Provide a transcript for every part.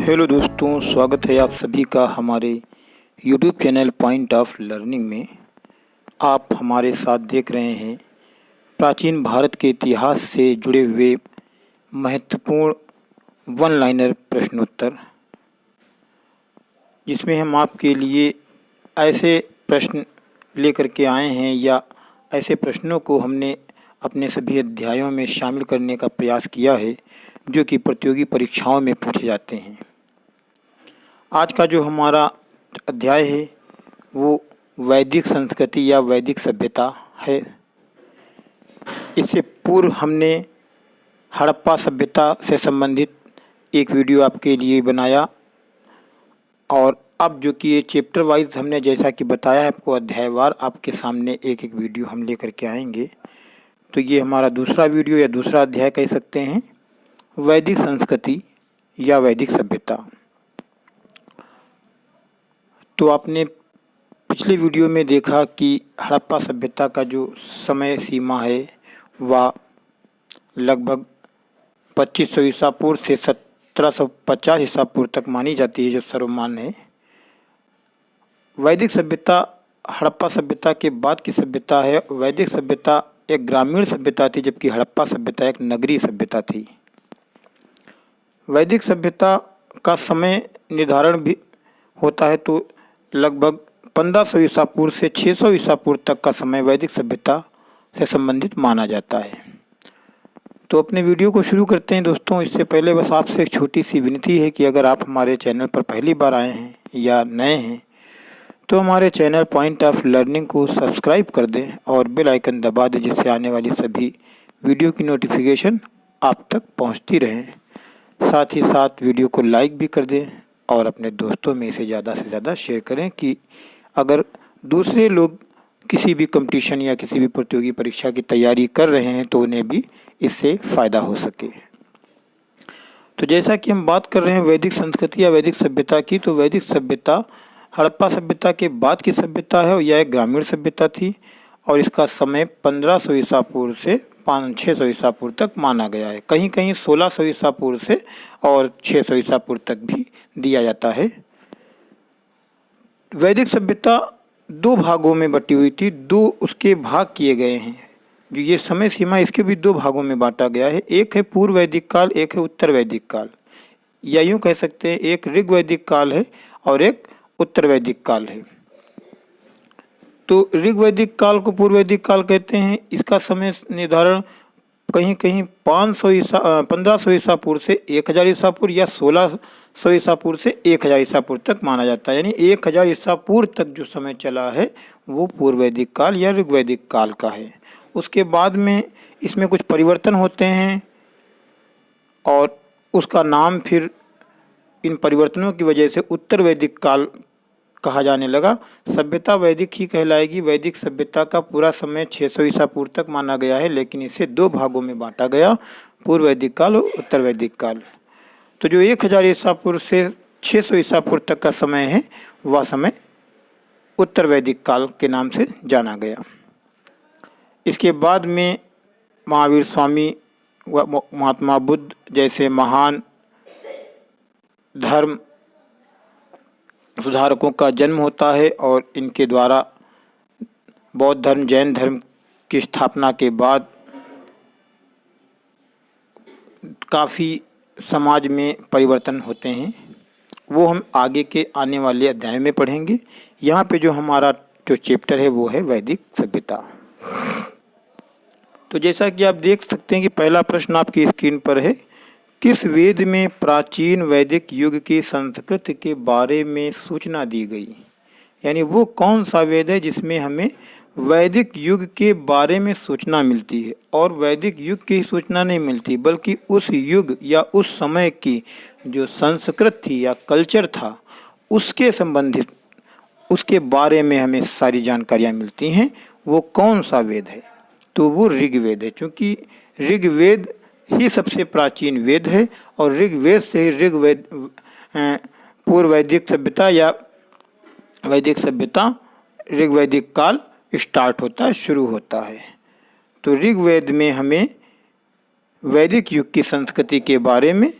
Hello दोस्तों, स्वागत है आप सभी का हमारे YouTube channel point of learning में। आप हमारे साथ देख रहे हैं प्राचीन भारत के इतिहास से जुड़े हुए महत्वपूर्ण वन लाइनर प्रश्नोत्तर, जिसमें हम आपके लिए ऐसे प्रश्न लेकर के आए हैं या ऐसे प्रश्नों को हमने अपने सभी अध्यायों में शामिल करने का प्रयास किया है जो कि प्रतियोगी परीक्षाओं में पूछे जाते हैं। आज का जो हमारा अध्याय है वो वैदिक संस्कृति या वैदिक सभ्यता है। इससे पूर्व हमने हड़प्पा सभ्यता से संबंधित एक वीडियो आपके लिए बनाया और अब जो कि ये चैप्टर वाइज हमने जैसा कि बताया है आपको अध्यायवार आपके सामने एक एक वीडियो हम लेकर के आएंगे। तो ये हमारा दूसरा वीडियो या दूसरा अध्याय कह सकते हैं, वैदिक संस्कृति या वैदिक सभ्यता। तो आपने पिछले वीडियो में देखा कि हड़प्पा सभ्यता का जो समय सीमा है वह लगभग 2500 ईसा पूर्व से 1750 ईसा पूर्व तक मानी जाती है, जो सर्वमान्य है। वैदिक सभ्यता हड़प्पा सभ्यता के बाद की सभ्यता है। वैदिक सभ्यता एक ग्रामीण सभ्यता थी, जबकि हड़प्पा सभ्यता एक नगरीय सभ्यता थी। वैदिक सभ्यता का समय निर्धारण भी होता है तो लगभग 1500 ईसा पूर्व से 600 ईसा पूर्व तक का समय वैदिक सभ्यता से संबंधित माना जाता है। तो अपने वीडियो को शुरू करते हैं दोस्तों। इससे पहले बस आपसे एक छोटी सी विनती है कि अगर आप हमारे चैनल पर पहली बार आए हैं या नए हैं तो हमारे चैनल पॉइंट ऑफ लर्निंग को सब्सक्राइब कर दें और बेल आइकन दबा दें, जिससे आने वाली सभी वीडियो की नोटिफिकेशन आप तक पहुंचती रहे। साथ ही साथ वीडियो को लाइक भी कर दें और अपने दोस्तों में इसे ज़्यादा से ज़्यादा शेयर करें कि अगर दूसरे लोग किसी भी कंपटीशन या किसी भी प्रतियोगी परीक्षा की तैयारी कर रहे हैं तो उन्हें भी इससे फ़ायदा हो सके। तो जैसा कि हम बात कर रहे हैं वैदिक संस्कृति या वैदिक सभ्यता की, तो वैदिक सभ्यता हड़प्पा सभ्यता के बाद की सभ्यता है और यह एक ग्रामीण सभ्यता थी और इसका समय 1500 ईसा पूर्व से 600 ईसा पूर्व तक माना गया है। कहीं कहीं 1600 ईसा पूर्व से और 600 ईसा पूर्व तक भी दिया जाता है। वैदिक सभ्यता दो भागों में बटी हुई थी, दो उसके भाग किए गए हैं। जो ये समय सीमा इसके भी दो भागों में बांटा गया है। एक है पूर्व वैदिक काल, एक है उत्तर वैदिक काल, या यूँ कह सकते हैं एक ऋग वैदिक काल है और एक उत्तर वैदिक काल है। तो ऋग वैदिक काल को पूर्व वैदिक काल कहते हैं। इसका समय निर्धारण कहीं कहीं 1500 ईसा पूर्व से 1000 ईसा पूर्व या 1600 ईसा पूर्व से 1000 ईसा पूर्व तक माना जाता है। यानी 1000 ईसा पूर्व तक जो समय चला है वो पूर्व वैदिक काल या ऋग वैदिक काल का है। उसके बाद में इसमें कुछ परिवर्तन होते हैं और उसका नाम फिर इन परिवर्तनों की वजह से उत्तर वैदिक काल कहा जाने लगा। सभ्यता वैदिक ही कहलाएगी। वैदिक सभ्यता का पूरा समय 600 ईसा पूर्व तक माना गया है, लेकिन इसे दो भागों में बांटा गया, पूर्व वैदिक काल और उत्तर वैदिक काल। तो जो 1000 ईसा पूर्व से 600 ईसा पूर्व तक का समय है वह समय उत्तर वैदिक काल के नाम से जाना गया। इसके बाद में महावीर स्वामी व महात्मा बुद्ध जैसे महान धर्म सुधारकों का जन्म होता है और इनके द्वारा बौद्ध धर्म, जैन धर्म की स्थापना के बाद काफ़ी समाज में परिवर्तन होते हैं। वो हम आगे के आने वाले अध्याय में पढ़ेंगे। यहाँ पे जो हमारा जो चैप्टर है वो है वैदिक सभ्यता। तो जैसा कि आप देख सकते हैं कि पहला प्रश्न आपकी स्क्रीन पर है, किस वेद में प्राचीन वैदिक युग की संस्कृति के बारे में सूचना दी गई? यानी वो कौन सा वेद है जिसमें हमें वैदिक युग के बारे में सूचना मिलती है। और वैदिक युग की सूचना नहीं मिलती बल्कि उस युग या उस समय की जो संस्कृति थी या कल्चर था उसके संबंधित, उसके बारे में हमें सारी जानकारियाँ मिलती हैं। वो कौन सा वेद है? तो वो ऋग्वेद है। चूँकि ऋग्वेद ही सबसे प्राचीन वेद है और ऋग्वेद से ही ऋग्वेद पूर्व वैदिक सभ्यता या वैदिक सभ्यता ऋग्वैदिक काल स्टार्ट होता है, शुरू होता है। तो ऋग्वेद में हमें वैदिक युग की संस्कृति के बारे में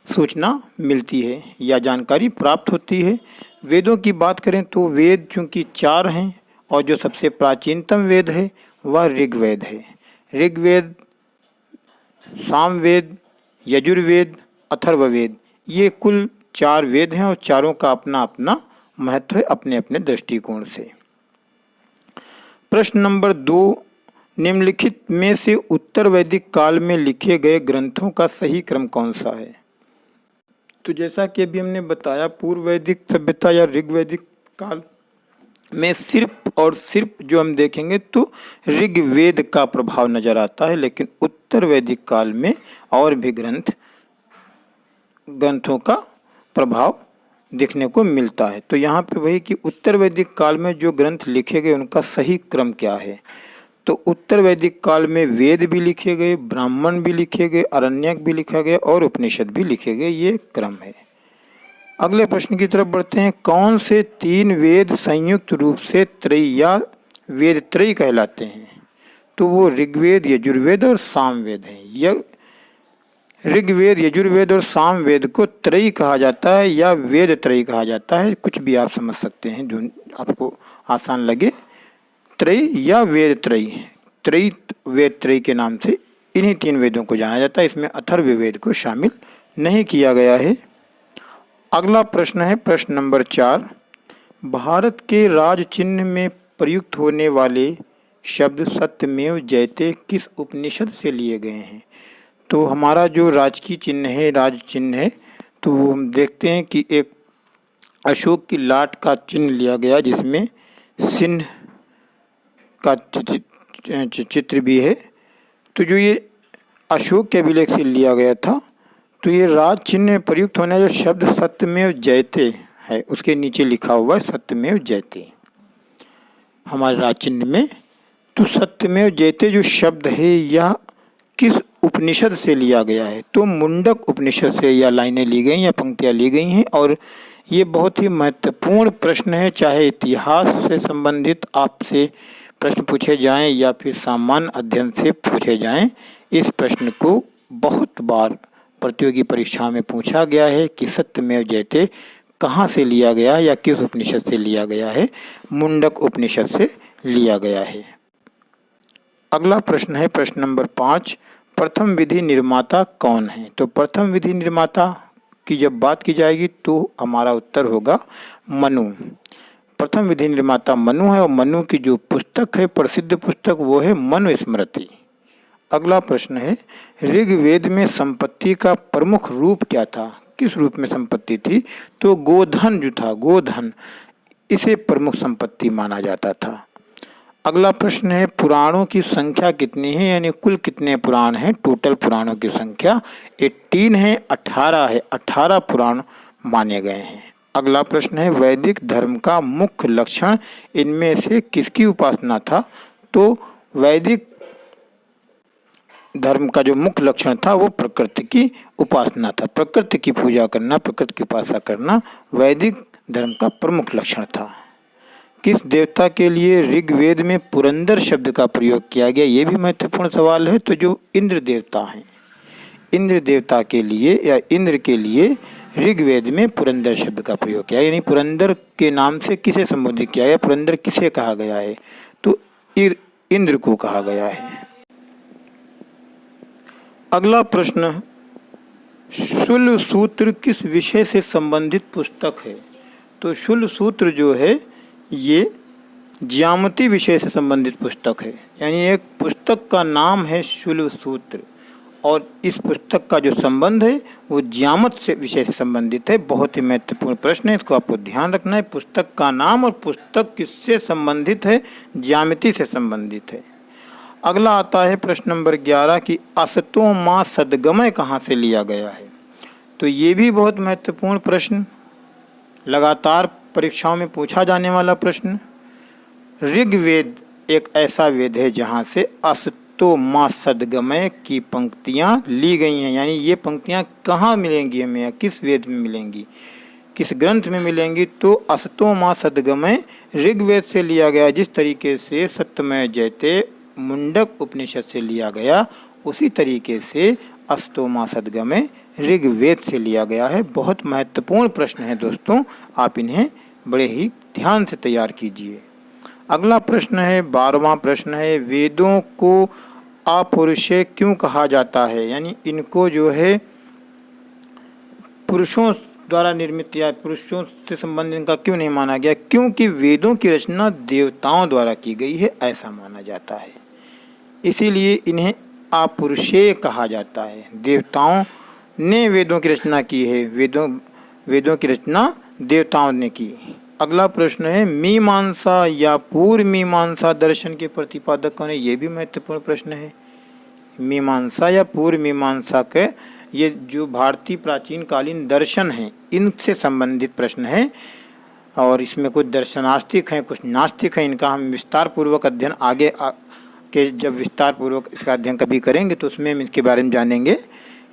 सूचना मिलती है या जानकारी प्राप्त होती है। वेदों की बात करें तो वेद चूँकि 4 हैं और जो सबसे प्राचीनतम वेद है वह ऋग्वेद है। ऋग्वेद, सामवेद, यजुर्वेद, अथर्ववेद, ये कुल 4 वेद हैं और चारों का अपना अपना महत्व है अपने अपने दृष्टिकोण से। प्रश्न नंबर 2, निम्नलिखित में से उत्तर वैदिक काल में लिखे गए ग्रंथों का सही क्रम कौन सा है? तो जैसा कि अभी हमने बताया, पूर्व वैदिक सभ्यता या ऋग्वैदिक काल में सिर्फ और सिर्फ जो हम देखेंगे तो ऋग्वेद का प्रभाव नजर आता है, लेकिन उत्तर वैदिक काल में और भी ग्रंथों का प्रभाव देखने को मिलता है। तो यहाँ पे वही कि उत्तर वैदिक काल में जो ग्रंथ लिखे गए उनका सही क्रम क्या है? तो उत्तर वैदिक काल में वेद भी लिखे गए, ब्राह्मण भी लिखे गए, आरण्यक भी लिखा गया और उपनिषद भी लिखे गए, ये क्रम है। अगले प्रश्न की तरफ बढ़ते हैं। कौन से 3 वेद संयुक्त रूप से त्रयी या वेद त्रयी कहलाते हैं? तो वो ऋग्वेद, यजुर्वेद और सामवेद हैं। यह ऋग्वेद, यजुर्वेद और सामवेद को त्रयी कहा जाता है या वेद त्रयी कहा जाता है, कुछ भी आप समझ सकते हैं जो आपको आसान लगे। त्रयी या वेद त्रयी, त्रयी वेद त्रयी के नाम से इन्हीं 3 वेदों को जाना जाता है। इसमें अथर्ववेद को शामिल नहीं किया गया है। अगला प्रश्न है प्रश्न नंबर 4, भारत के राज चिन्ह में प्रयुक्त होने वाले शब्द सत्यमेव जयते किस उपनिषद से लिए गए हैं? तो हमारा जो राजकीय चिन्ह है, राज चिन्ह है, तो वो हम देखते हैं कि एक अशोक की लाट का चिन्ह लिया गया जिसमें सिंह का चित्र भी है। तो जो ये अशोक के अभिलेख से लिया गया था, तो ये राज चिन्ह में प्रयुक्त होने जो शब्द सत्यमेव जयते है उसके नीचे लिखा हुआ है सत्यमेव जयते हमारे राज चिन्ह में। तो सत्यमेव जयते जो शब्द है यह किस उपनिषद से लिया गया है? तो मुंडक उपनिषद से यह लाइनें ली गई या पंक्तियाँ ली गई हैं। और ये बहुत ही महत्वपूर्ण प्रश्न है, चाहे इतिहास से संबंधित आपसे प्रश्न पूछे जाएं या फिर सामान्य अध्ययन से पूछे जाएं, इस प्रश्न को बहुत बार प्रतियोगी परीक्षा में पूछा गया है कि सत्यमेव जयते कहाँ से लिया गया है या किस उपनिषद से लिया गया है? मुंडक उपनिषद से लिया गया है। अगला प्रश्न है प्रश्न नंबर 5, प्रथम विधि निर्माता कौन है? तो प्रथम विधि निर्माता की जब बात की जाएगी तो हमारा उत्तर होगा मनु। प्रथम विधि निर्माता मनु है और मनु की जो पुस्तक है, प्रसिद्ध पुस्तक, वो है मनुस्मृति। अगला प्रश्न है ऋग्वेद में संपत्ति का प्रमुख रूप क्या था? किस रूप में संपत्ति थी? तो गोधन जो था, गोधन, इसे प्रमुख संपत्ति माना जाता था। अगला प्रश्न है पुराणों की संख्या कितनी है, यानी कुल कितने पुराण हैं? टोटल पुराणों की संख्या 18 है, 18 है, 18 पुराण माने गए हैं। अगला प्रश्न है वैदिक धर्म का मुख्य लक्षण इनमें से किसकी उपासना था? तो वैदिक धर्म का जो मुख्य लक्षण था वो प्रकृति की उपासना था। प्रकृति की पूजा करना, प्रकृति की उपासना करना वैदिक धर्म का प्रमुख लक्षण था। किस देवता के लिए ऋग्वेद में पुरंदर शब्द का प्रयोग किया गया? ये भी महत्वपूर्ण सवाल है। तो जो इंद्र देवता हैं, इंद्र देवता के लिए या इंद्र के लिए ऋग्वेद में पुरंदर शब्द का प्रयोग किया, यानी पुरंदर के नाम से किसे संबोधित किया गया? पुरंदर किसे कहा गया है? तो इंद्र को कहा गया है। अगला प्रश्न, शूल सूत्र किस विषय से संबंधित पुस्तक है? तो शूल सूत्र जो है ये ज्यामिति विषय से संबंधित पुस्तक है, यानी एक पुस्तक का नाम है शूल सूत्र और इस पुस्तक का जो संबंध है वो ज्यामिति से विषय से संबंधित है। बहुत ही महत्वपूर्ण प्रश्न है, इसको आपको ध्यान रखना है। पुस्तक का नाम और पुस्तक किससे संबंधित है? ज्यामिति से संबंधित है। अगला आता है प्रश्न नंबर 11 कि असतो माँ सदगमय कहाँ से लिया गया है? तो ये भी बहुत महत्वपूर्ण प्रश्न, लगातार परीक्षाओं में पूछा जाने वाला प्रश्न। ऋग्वेद एक ऐसा वेद है जहाँ से असतो माँ सदगमय की पंक्तियाँ ली गई हैं, यानी ये पंक्तियाँ कहाँ मिलेंगी हमें या किस वेद में मिलेंगी, किस ग्रंथ में मिलेंगी? तो असतो माँ सदगमय ऋग्वेद से लिया गया। जिस तरीके से सत्यमेव जयते मुंडक उपनिषद से लिया गया, उसी तरीके से असतो माँ सदगमय ऋग्वेद से लिया गया है। बहुत महत्वपूर्ण प्रश्न है दोस्तों, आप इन्हें बड़े ही ध्यान से तैयार कीजिए। अगला प्रश्न है 12वां प्रश्न है, वेदों को अपौरुषेय क्यों कहा जाता है? यानी इनको जो है पुरुषों द्वारा निर्मित या पुरुषों से संबंधित इनका क्यों नहीं माना गया? क्योंकि वेदों की रचना देवताओं द्वारा की गई है, ऐसा माना जाता है, इसीलिए इन्हें अपौरुषेय कहा जाता है। देवताओं ने वेदों की रचना की है, वेदों की रचना देवताओं ने की। अगला प्रश्न है, मीमांसा या पूर्व मीमांसा दर्शन के प्रतिपादक कौन है? ये भी महत्वपूर्ण प्रश्न है। मीमांसा या पूर्व मीमांसा के ये जो भारतीय प्राचीन कालीन दर्शन हैं, इनसे संबंधित प्रश्न है और इसमें कुछ दर्शनास्तिक हैं, कुछ नास्तिक हैं। इनका हम विस्तार पूर्वक अध्ययन आगे के जब विस्तार पूर्वक इसका अध्ययन कभी करेंगे तो उसमें हम इसके बारे में जानेंगे।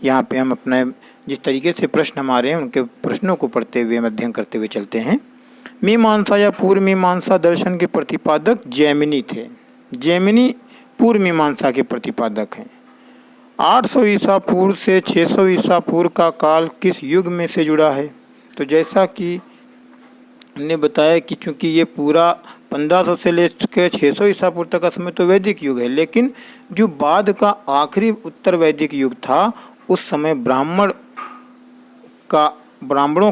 यहाँ पे हम अपने जिस तरीके से प्रश्न हमारे हैं उनके प्रश्नों को पढ़ते हुए हम अध्ययन करते हुए चलते हैं। मीमांसा या पूर्व मीमांसा दर्शन के प्रतिपादक जैमिनी थे। जैमिनी पूर्व मीमांसा के प्रतिपादक हैं। 800 ईसा पूर्व से 600 ईसा पूर्व का काल किस युग में से जुड़ा है? तो जैसा कि हमने बताया कि चूँकि ये पूरा 1500 से लेकर 600 ईसा पूर्व तक का समय तो वैदिक युग है, लेकिन जो बाद का आखिरी उत्तर वैदिक युग था उस समय ब्राह्मणों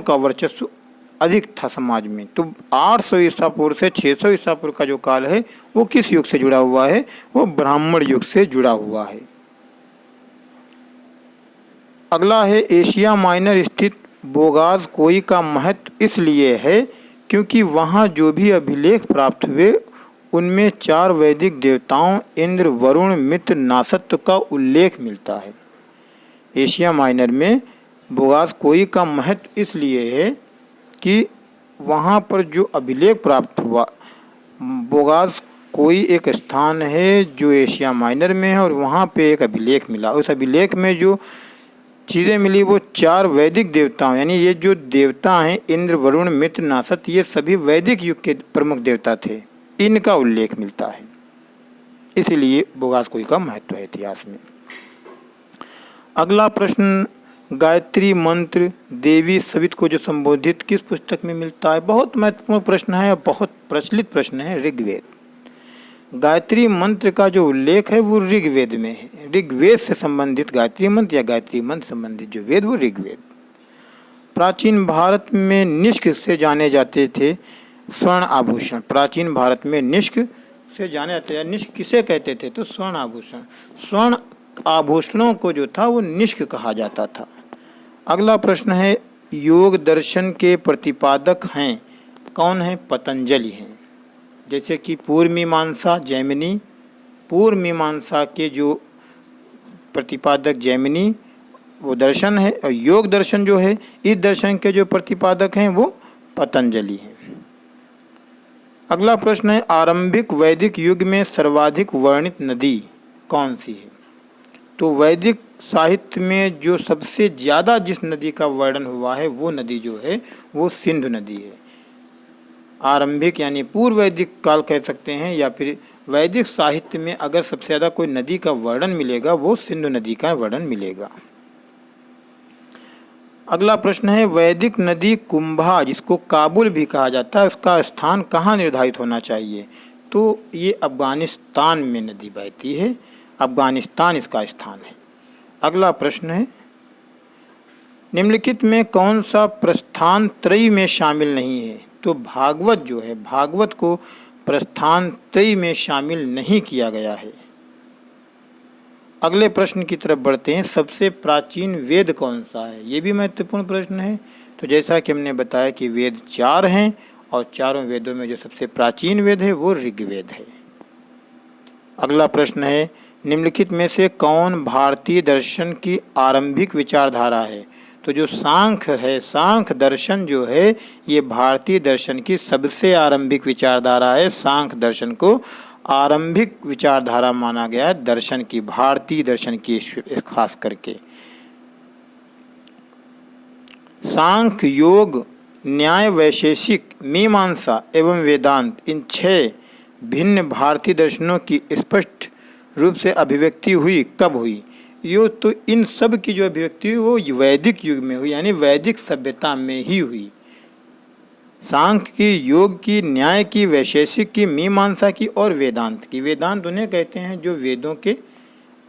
का वर्चस्व अधिक था समाज में। तो 800 ईसा पूर्व से 600 ईसा पूर्व का जो काल है वो किस युग से जुड़ा हुआ है? वो ब्राह्मण युग से जुड़ा हुआ है। अगला है, एशिया माइनर स्थित बोगाज कोई का महत्व इसलिए है क्योंकि वहाँ जो भी अभिलेख प्राप्त हुए उनमें 4 वैदिक देवताओं इंद्र, वरुण, मित्र, नासत्व का उल्लेख मिलता है। एशिया माइनर में बोगाज कोई का महत्व इसलिए है कि वहाँ पर जो अभिलेख प्राप्त हुआ, बोगाज कोई एक स्थान है जो एशिया माइनर में है और वहाँ पे एक अभिलेख मिला। उस अभिलेख में जो चीज़ें मिली वो 4 वैदिक देवताओं, यानी ये जो देवता हैं इंद्र, वरुण, मित्र, नासत, ये सभी वैदिक युग के प्रमुख देवता थे, इनका उल्लेख मिलता है। इसीलिए बोगाज कोई का महत्व है इतिहास में। अगला प्रश्न, गायत्री मंत्र देवी सवित को जो संबोधित किस पुस्तक में मिलता है? बहुत महत्वपूर्ण प्रश्न है और बहुत प्रचलित प्रश्न है, ऋग्वेद। गायत्री मंत्र का जो उल्लेख है वो ऋग्वेद में है। ऋग्वेद से संबंधित गायत्री मंत्र या गायत्री मंत्र संबंधित जो वेद वो ऋग्वेद। प्राचीन भारत में निष्क से जाने जाते थे स्वर्ण आभूषण। प्राचीन भारत में निष्क से जाने जाते हैं। निष्क किसे कहते थे? तो स्वर्ण आभूषण। स्वर्ण आभूषणों को जो था वो निष्क कहा जाता था। अगला प्रश्न है, योग दर्शन के प्रतिपादक हैं कौन है? पतंजलि हैं। जैसे कि पूर्व मीमांसा जैमिनी, पूर्व मीमांसा के जो प्रतिपादक जैमिनी वो दर्शन है और योग दर्शन जो है इस दर्शन के जो प्रतिपादक हैं वो पतंजलि हैं। अगला प्रश्न है, आरंभिक वैदिक युग में सर्वाधिक वर्णित नदी कौन सी है? तो वैदिक साहित्य में जो सबसे ज़्यादा जिस नदी का वर्णन हुआ है वो नदी जो है वो सिंधु नदी है। आरंभिक यानी पूर्व वैदिक काल कह सकते हैं या फिर वैदिक साहित्य में अगर सबसे ज़्यादा कोई नदी का वर्णन मिलेगा वो सिंधु नदी का वर्णन मिलेगा। अगला प्रश्न है, वैदिक नदी कुंभा जिसको काबुल भी कहा जाता है उसका स्थान कहाँ निर्धारित होना चाहिए? तो ये अफगानिस्तान में नदी बहती है, अफगानिस्तान इसका स्थान है। अगला प्रश्न है, निम्नलिखित में कौन सा प्रस्थान त्रयी में शामिल नहीं है? तो भागवत जो है, भागवत को प्रस्थान त्रयी में शामिल नहीं किया गया है। अगले प्रश्न की तरफ बढ़ते हैं, सबसे प्राचीन वेद कौन सा है? ये भी महत्वपूर्ण प्रश्न है। तो जैसा कि हमने बताया कि वेद 4 हैं और चारों वेदों में जो सबसे प्राचीन वेद है वो ऋग्वेद है। अगला प्रश्न है, निम्नलिखित में से कौन भारतीय दर्शन की आरंभिक विचारधारा है? तो जो सांख्य है, सांख्य दर्शन जो है ये भारतीय दर्शन की सबसे आरंभिक विचारधारा है। सांख्य दर्शन को आरंभिक विचारधारा माना गया है दर्शन की, भारतीय दर्शन की खास करके। सांख्य, योग, न्याय, वैशेषिक, मीमांसा एवं वेदांत, इन 6 भिन्न भारतीय दर्शनों की स्पष्ट रूप से अभिव्यक्ति हुई कब हुई? यो तो इन सब की जो अभिव्यक्ति वो वैदिक युग में हुई, यानी वैदिक सभ्यता में ही हुई। सांख्य की, योग की, न्याय की, वैशेषिक की, मीमांसा की और वेदांत की। वेदांत उन्हें कहते हैं जो वेदों के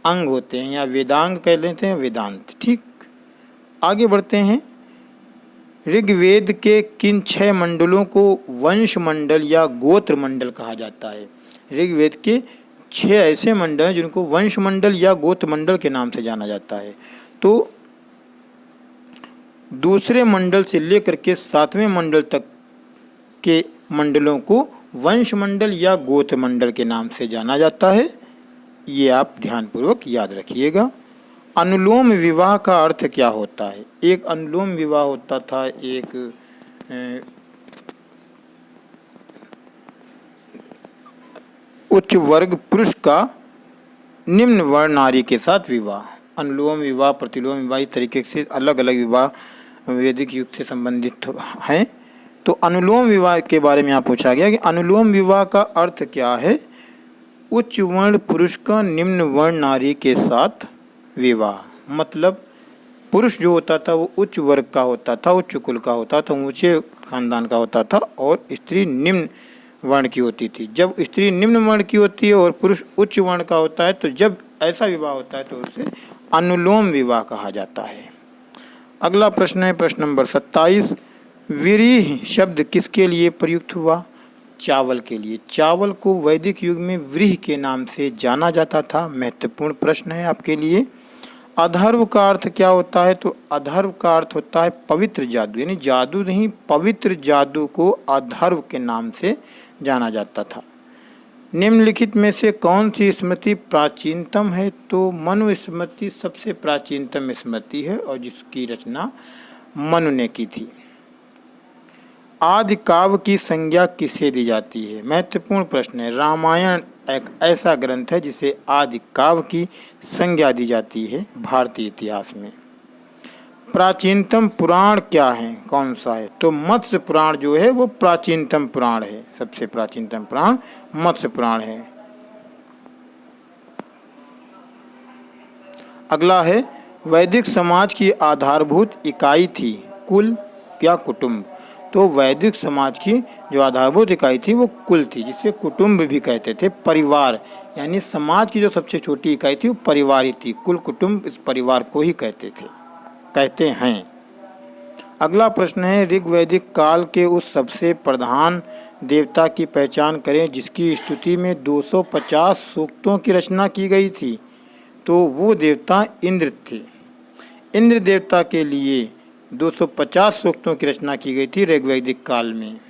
अंग होते हैं, या वेदांग कह लेते हैं वेदांत। ठीक, आगे बढ़ते हैं। ऋग्वेद के किन 6 मंडलों को वंश मंडल या गोत्र मंडल कहा जाता है? ऋग्वेद के 6 ऐसे मंडल हैं जिनको वंश मंडल या गोत्र मंडल के नाम से जाना जाता है। तो दूसरे मंडल से लेकर के 7वें मंडल तक के मंडलों को वंश मंडल या गोत्र मंडल के नाम से जाना जाता है। ये आप ध्यानपूर्वक याद रखिएगा। अनुलोम विवाह का अर्थ क्या होता है? एक अनुलोम विवाह होता था, एक उच्च वर्ग पुरुष का निम्न वर्ण नारी के साथ विवाह। अनुलोम विवाह, प्रतिलोम विवाह, इस तरीके से अलग अलग विवाह वैदिक युग से संबंधित हैं। तो अनुलोम विवाह के बारे में यहाँ पूछा गया कि अनुलोम विवाह का अर्थ क्या है? उच्च वर्ण पुरुष का निम्न वर्ण नारी के साथ विवाह। मतलब पुरुष जो होता था वो उच्च वर्ग का होता था, उच्च कुल का होता था, ऊंचे खानदान का होता था, और स्त्री निम्न वर्ण की होती थी। जब स्त्री निम्न वर्ण की होती है और पुरुष उच्च वर्ण का होता है, तो जब ऐसा विवाह होता है तो उसे अनुलोम विवाह कहा जाता है। अगला प्रश्न है प्रश्न नंबर 27। व्रीहि शब्द किसके लिए प्रयुक्त हुआ? चावल के लिए। चावल को वैदिक युग में व्रीहि के नाम से जाना जाता था। महत्वपूर्ण प्रश्न है आपके लिए। अधर्व का अर्थ क्या होता है? तो अधर्व का अर्थ होता है पवित्र जादू, यानी जादू नहीं, पवित्र जादू को अधर्व के नाम से जाना जाता था। निम्नलिखित में से कौन सी स्मृति प्राचीनतम है? तो मनुस्मृति सबसे प्राचीनतम स्मृति है और जिसकी रचना मनु ने की थी। आदि काव्य की संज्ञा किसे दी जाती है? महत्वपूर्ण प्रश्न है। रामायण एक ऐसा ग्रंथ है जिसे आदि काव्य की संज्ञा दी जाती है भारतीय इतिहास में। प्राचीनतम पुराण क्या है, कौन सा है? तो मत्स्य पुराण जो है वो प्राचीनतम पुराण है। सबसे प्राचीनतम पुराण मत्स्य पुराण है। अगला है वैदिक समाज की आधारभूत इकाई थी कुल या कुटुंब? तो वैदिक समाज की जो आधारभूत इकाई थी वो कुल थी, जिसे कुटुंब भी कहते थे। परिवार, यानी समाज की जो सबसे छोटी इकाई थी वो परिवार ही थी। कुल कुटुंब इस परिवार को ही कहते हैं। अगला प्रश्न है ऋग्वैदिक काल के उस सबसे प्रधान देवता की पहचान करें जिसकी स्तुति में 250 सूक्तों की रचना की गई थी। तो वो देवता इंद्र थे। इंद्र देवता के लिए 250 सूक्तों की रचना की गई थी ऋग्वैदिक काल में।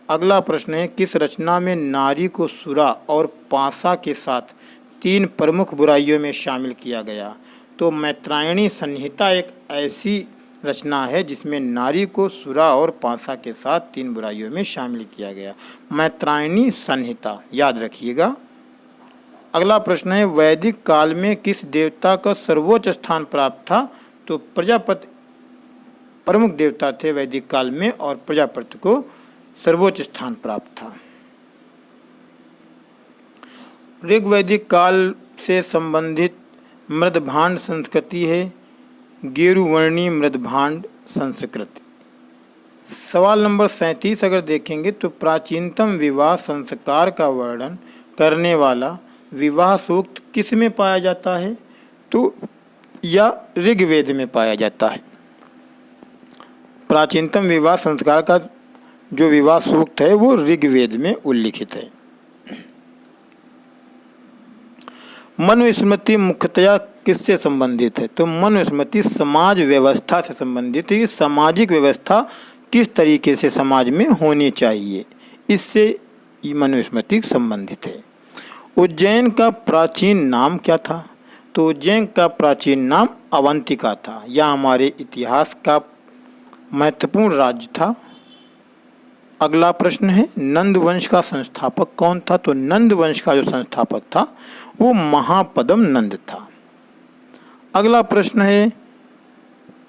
अगला प्रश्न है किस रचना में नारी को सुरा और पासा के साथ 3 प्रमुख बुराइयों में शामिल किया गया? तो मैत्रायणी संहिता एक ऐसी रचना है जिसमें नारी को सुरा और पासा के साथ 3 बुराइयों में शामिल किया गया। मैत्रायणी संहिता याद रखिएगा। अगला प्रश्न है वैदिक काल में किस देवता का सर्वोच्च स्थान प्राप्त था? तो प्रजापति प्रमुख देवता थे वैदिक काल में और प्रजापति को सर्वोच्च स्थान प्राप्त था। ऋग्वैदिक काल से संबंधित मृदभांड संस्कृति है गेरुवर्णी मृदभांड संस्कृति। सवाल नंबर 37 अगर देखेंगे तो प्राचीनतम विवाह संस्कार का वर्णन करने वाला विवाह सूक्त किस में पाया जाता है? तो या ऋग्वेद में पाया जाता है। प्राचीनतम विवाह संस्कार का जो विवाह सूक्त है वो ऋग्वेद में उल्लिखित है। मनुस्मृति मुख्यतया किससे संबंधित है? तो मनुस्मृति समाज व्यवस्था से संबंधित है। सामाजिक व्यवस्था किस तरीके से समाज में होनी चाहिए, इससे मनुस्मृति संबंधित है। उज्जैन का प्राचीन नाम क्या था? तो उज्जैन का प्राचीन नाम अवंतिका था। यह हमारे इतिहास का महत्वपूर्ण राज्य था। अगला प्रश्न है नंद वंश का संस्थापक कौन था? तो नंद वंश का जो संस्थापक था वो महापद्म नंद था। अगला प्रश्न है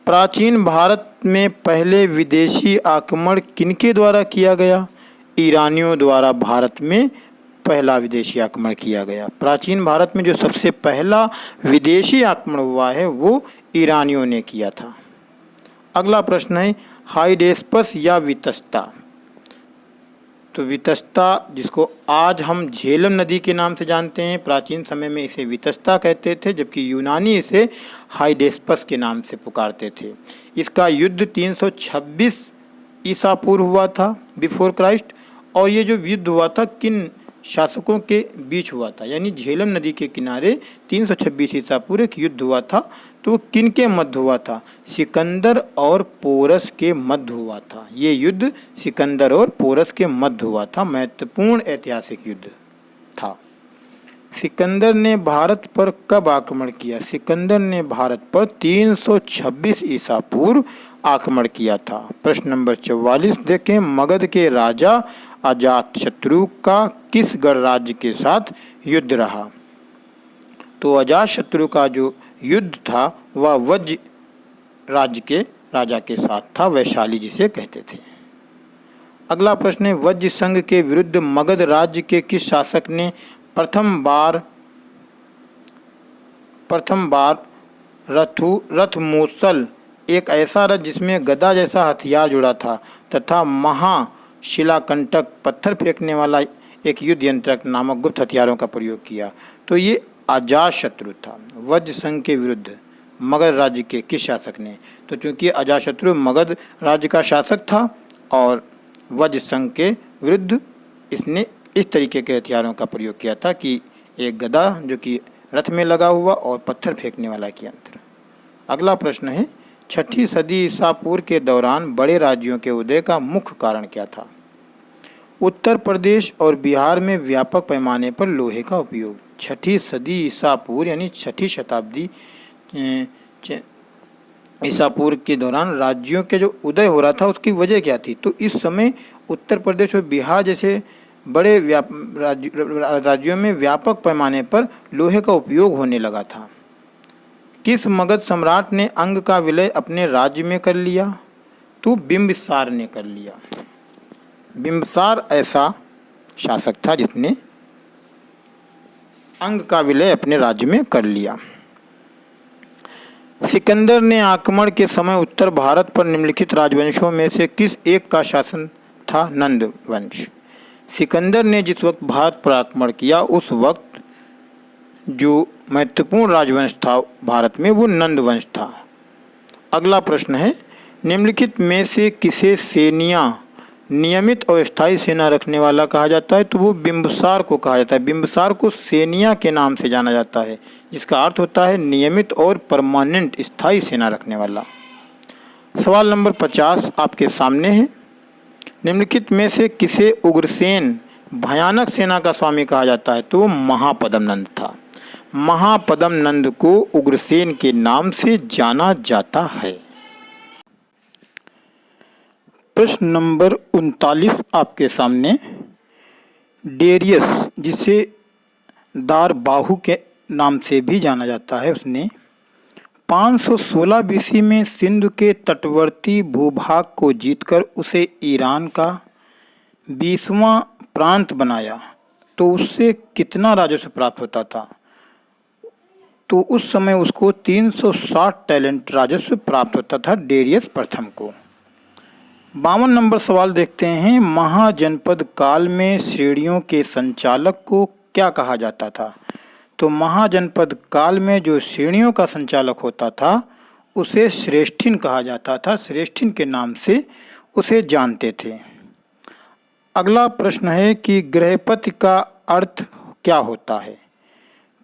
प्राचीन भारत में पहले विदेशी आक्रमण किनके द्वारा किया गया? ईरानियों द्वारा भारत में पहला विदेशी आक्रमण किया गया? प्राचीन भारत में जो सबसे पहला विदेशी आक्रमण हुआ है वो ईरानियों ने किया था। अगला प्रश्न है हाइडेस्पस या वितस्ता। तो वितस्ता, जिसको आज हम झेलम नदी के नाम से जानते हैं, प्राचीन समय में इसे वितस्ता कहते थे, जबकि यूनानी इसे हाइडेस्पस के नाम से पुकारते थे। इसका युद्ध 326 ईसा पूर्व हुआ था, बिफोर क्राइस्ट। और ये जो युद्ध हुआ था किन शासकों के बीच हुआ था? यानी झेलम नदी के किनारे 326 ईसा पूर्व एक युद्ध हुआ था। तो वो किन के मध्य हुआ था? सिकंदर और पोरस के मध्य हुआ था। ये युद्ध सिकंदर और पोरस के मध्य हुआ था। महत्वपूर्ण ऐतिहासिक युद्ध था। सिकंदर ने भारत पर कब आक्रमण किया? सिकंदर ने भारत पर 326 ईसा पूर्व आक्रमण किया था। प्रश्न नंबर 44 देखें, मगध के राजा अजातशत्रु का किस गणराज्य के साथ युद्ध रहा? तो अजातशत्रु का जो युद्ध था वह वज्र राज्य के राजा के साथ था, वैशाली जिसे कहते थे। अगला प्रश्न है, वज्र संघ के विरुद्ध मगध राज्य के किस शासक ने प्रथम बार रथमूसल, एक ऐसा रथ जिसमें गदा जैसा हथियार जुड़ा था, तथा महाशिलाकंटक, पत्थर फेंकने वाला एक युद्ध यंत्रक नामक गुप्त हथियारों का प्रयोग किया? तो ये अजातशत्रु था। वज्र संघ के विरुद्ध मगध राज्य के किस शासक ने? तो चूंकि अजातशत्रु मगध राज्य का शासक था और वज्र संघ के विरुद्ध इसने इस तरीके के हथियारों का प्रयोग किया था कि एक गदा जो कि रथ में लगा हुआ और पत्थर फेंकने वाला एक यंत्र। अगला प्रश्न है, 6ठी सदी ईसा पूर्व के दौरान बड़े राज्यों के उदय का मुख्य कारण क्या था? उत्तर प्रदेश और बिहार में व्यापक पैमाने पर लोहे का उपयोग। 6ठी सदी ईसा पूर्व यानी 6ठी शताब्दी ईसा पूर्व के दौरान राज्यों के जो उदय हो रहा था उसकी वजह क्या थी? तो इस समय उत्तर प्रदेश और बिहार जैसे बड़े राज्यों में व्यापक पैमाने पर लोहे का उपयोग होने लगा था। किस मगध सम्राट ने अंग का विलय अपने राज्य में कर लिया? तो बिंबिसार ने कर लिया। बिंबिसार ऐसा शासक था जिसने अंग का विलय अपने राज्य में कर लिया। सिकंदर ने आक्रमण के समय उत्तर भारत पर निम्नलिखित राजवंशों में से किस एक का शासन था? नंद वंश। सिकंदर ने जिस वक्त भारत पर आक्रमण किया उस वक्त जो महत्वपूर्ण राजवंश था भारत में वो नंद वंश था। अगला प्रश्न है, निम्नलिखित में से किसे सेनिया, नियमित और स्थायी सेना रखने वाला कहा जाता है? तो वो बिंबिसार को कहा जाता है। बिंबिसार को सेनिया के नाम से जाना जाता है, जिसका अर्थ होता है नियमित और परमानेंट, स्थायी सेना रखने वाला। सवाल नंबर 50 आपके सामने है। निम्नलिखित में से किसे उग्रसेन, भयानक सेना का स्वामी कहा जाता है? तो वो महापद्म नंद था। महापद्म नंद को उग्रसेन के नाम से जाना जाता है। प्रश्न नंबर 39 आपके सामने, डेरियस जिसे दारबाहु के नाम से भी जाना जाता है, उसने 516 बीसी में सिंधु के तटवर्ती भूभाग को जीतकर उसे ईरान का 20वां प्रांत बनाया। तो उससे कितना राजस्व प्राप्त होता था? तो उस समय उसको 360 टैलेंट राजस्व प्राप्त होता था डेरियस प्रथम को। 52 नंबर सवाल देखते हैं, महाजनपद काल में श्रेणियों के संचालक को क्या कहा जाता था? तो महाजनपद काल में जो श्रेणियों का संचालक होता था उसे श्रेष्ठिन कहा जाता था। श्रेष्ठिन के नाम से उसे जानते थे। अगला प्रश्न है कि गृहपति का अर्थ क्या होता है?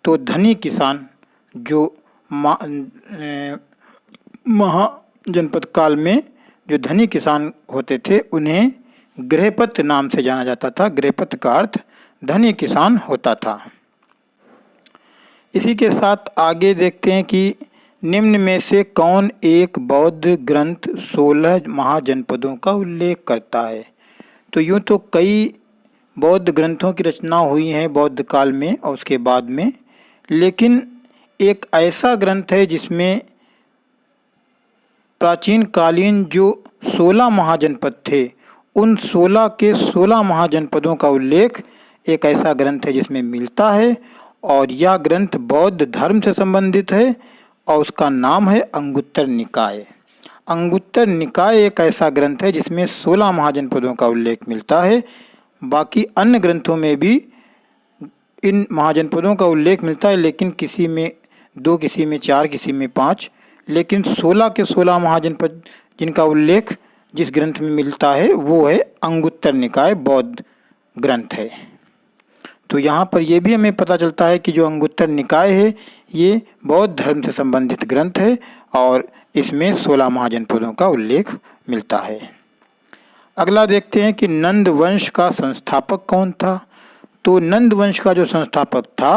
तो धनी किसान, जो महाजनपद काल में जो धनी किसान होते थे उन्हें गृहपति नाम से जाना जाता था। गृहपति का अर्थ धनी किसान होता था। इसी के साथ आगे देखते हैं कि निम्न में से कौन एक बौद्ध ग्रंथ 16 महाजनपदों का उल्लेख करता है? तो यूँ तो कई बौद्ध ग्रंथों की रचना हुई है बौद्ध काल में और उसके बाद में, लेकिन एक ऐसा ग्रंथ है जिसमें प्राचीन कालीन जो 16 महाजनपद थे उन 16 के 16 महाजनपदों का उल्लेख एक ऐसा ग्रंथ है जिसमें मिलता है और यह ग्रंथ बौद्ध धर्म से संबंधित है और उसका नाम है अंगुत्तर निकाय। अंगुत्तर निकाय एक ऐसा ग्रंथ है जिसमें 16 महाजनपदों का उल्लेख मिलता है। बाकी अन्य ग्रंथों में भी इन महाजनपदों का उल्लेख मिलता है, लेकिन किसी में 2, किसी में 4, किसी में 5, लेकिन 16 के 16 महाजनपद जिनका उल्लेख जिस ग्रंथ में मिलता है वो है अंगुत्तर निकाय बौद्ध ग्रंथ है। तो यहाँ पर यह भी हमें पता चलता है कि जो अंगुत्तर निकाय है ये बौद्ध धर्म से संबंधित ग्रंथ है और इसमें 16 महाजनपदों का उल्लेख मिलता है। अगला देखते हैं कि नंद वंश का संस्थापक कौन था। तो नंद वंश का जो संस्थापक था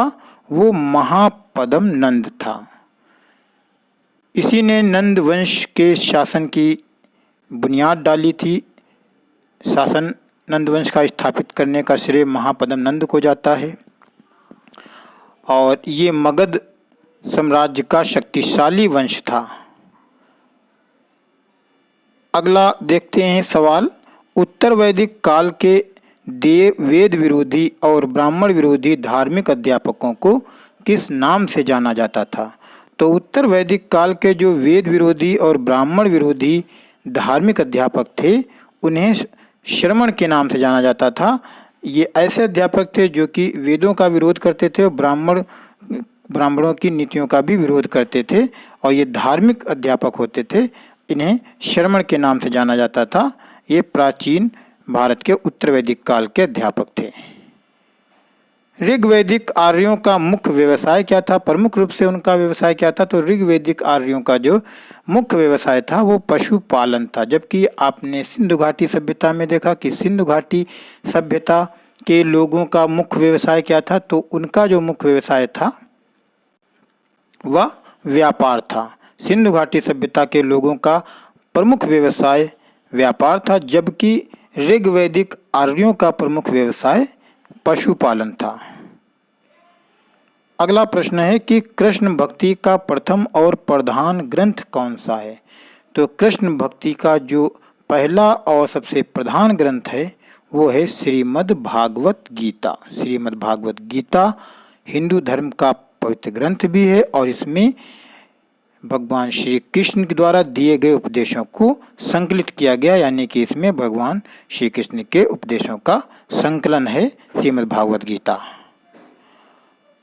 वो महापद्म नंद था। इसी ने नंद वंश के शासन की बुनियाद डाली थी। शासन नंद वंश का स्थापित करने का श्रेय महापद्म नंद को जाता है और ये मगध साम्राज्य का शक्तिशाली वंश था। अगला देखते हैं सवाल, उत्तर वैदिक काल के वेद विरोधी और ब्राह्मण विरोधी धार्मिक अध्यापकों को किस नाम से जाना जाता था। तो उत्तर वैदिक काल के जो वेद विरोधी और ब्राह्मण विरोधी धार्मिक अध्यापक थे उन्हें श्रमण के नाम से जाना जाता था। ये ऐसे अध्यापक थे जो कि वेदों का विरोध करते थे और ब्राह्मणों की नीतियों का भी विरोध करते थे और ये धार्मिक अध्यापक होते थे। इन्हें श्रमण के नाम से जाना जाता था। ये प्राचीन भारत के उत्तर वैदिक काल के अध्यापक थे। ऋग्वैदिक आर्यों का मुख्य व्यवसाय क्या था, प्रमुख रूप से उनका व्यवसाय क्या था। तो ऋग्वैदिक आर्यों का जो मुख्य व्यवसाय था वो पशुपालन था। जबकि आपने सिंधु घाटी सभ्यता में देखा कि सिंधु घाटी सभ्यता के लोगों का मुख्य व्यवसाय क्या था। तो उनका जो मुख्य व्यवसाय था वह व्यापार था। सिंधु घाटी सभ्यता के लोगों का प्रमुख व्यवसाय व्यापार था, जबकि ऋग्वैदिक आर्यों का प्रमुख व्यवसाय पशुपालन था। अगला प्रश्न है कि कृष्ण भक्ति का प्रथम और प्रधान ग्रंथ कौन सा है। तो कृष्ण भक्ति का जो पहला और सबसे प्रधान ग्रंथ है वो है श्रीमद् भागवत गीता। श्रीमद् भागवत गीता हिंदू धर्म का पवित्र ग्रंथ भी है और इसमें भगवान श्री कृष्ण के द्वारा दिए गए उपदेशों को संकलित किया गया, यानी कि इसमें भगवान श्री कृष्ण के उपदेशों का संकलन है श्रीमद् भागवत गीता।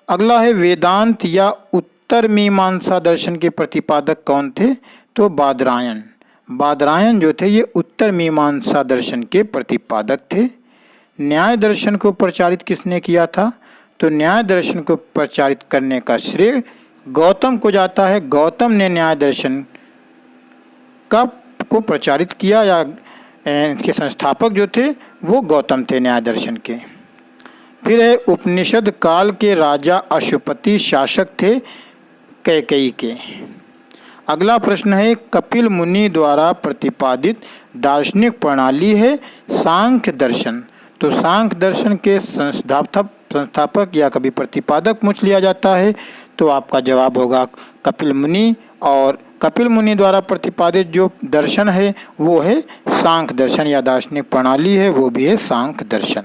अगला है वेदांत या उत्तर मीमांसा दर्शन के प्रतिपादक कौन थे। तो बादरायण। बादरायण जो थे ये उत्तर मीमांसा दर्शन के प्रतिपादक थे। न्याय दर्शन को प्रचारित किसने किया था। तो न्याय दर्शन को प्रचारित करने का श्रेय गौतम को जाता है। गौतम ने न्याय दर्शन को प्रचारित किया, या इनके संस्थापक जो थे वो गौतम थे न्याय दर्शन के। फिर है उपनिषद काल के राजा अशुपति शासक थे कैकेयी के। अगला प्रश्न है कपिल मुनि द्वारा प्रतिपादित दार्शनिक प्रणाली है सांख्य दर्शन। तो सांख्य दर्शन के संस्थापक या कभी प्रतिपादक पूछ लिया जाता है तो आपका जवाब होगा कपिल मुनि। और कपिल मुनि द्वारा प्रतिपादित जो दर्शन है वो है सांख्य दर्शन, या दार्शनिक प्रणाली है वो भी है सांख्य दर्शन।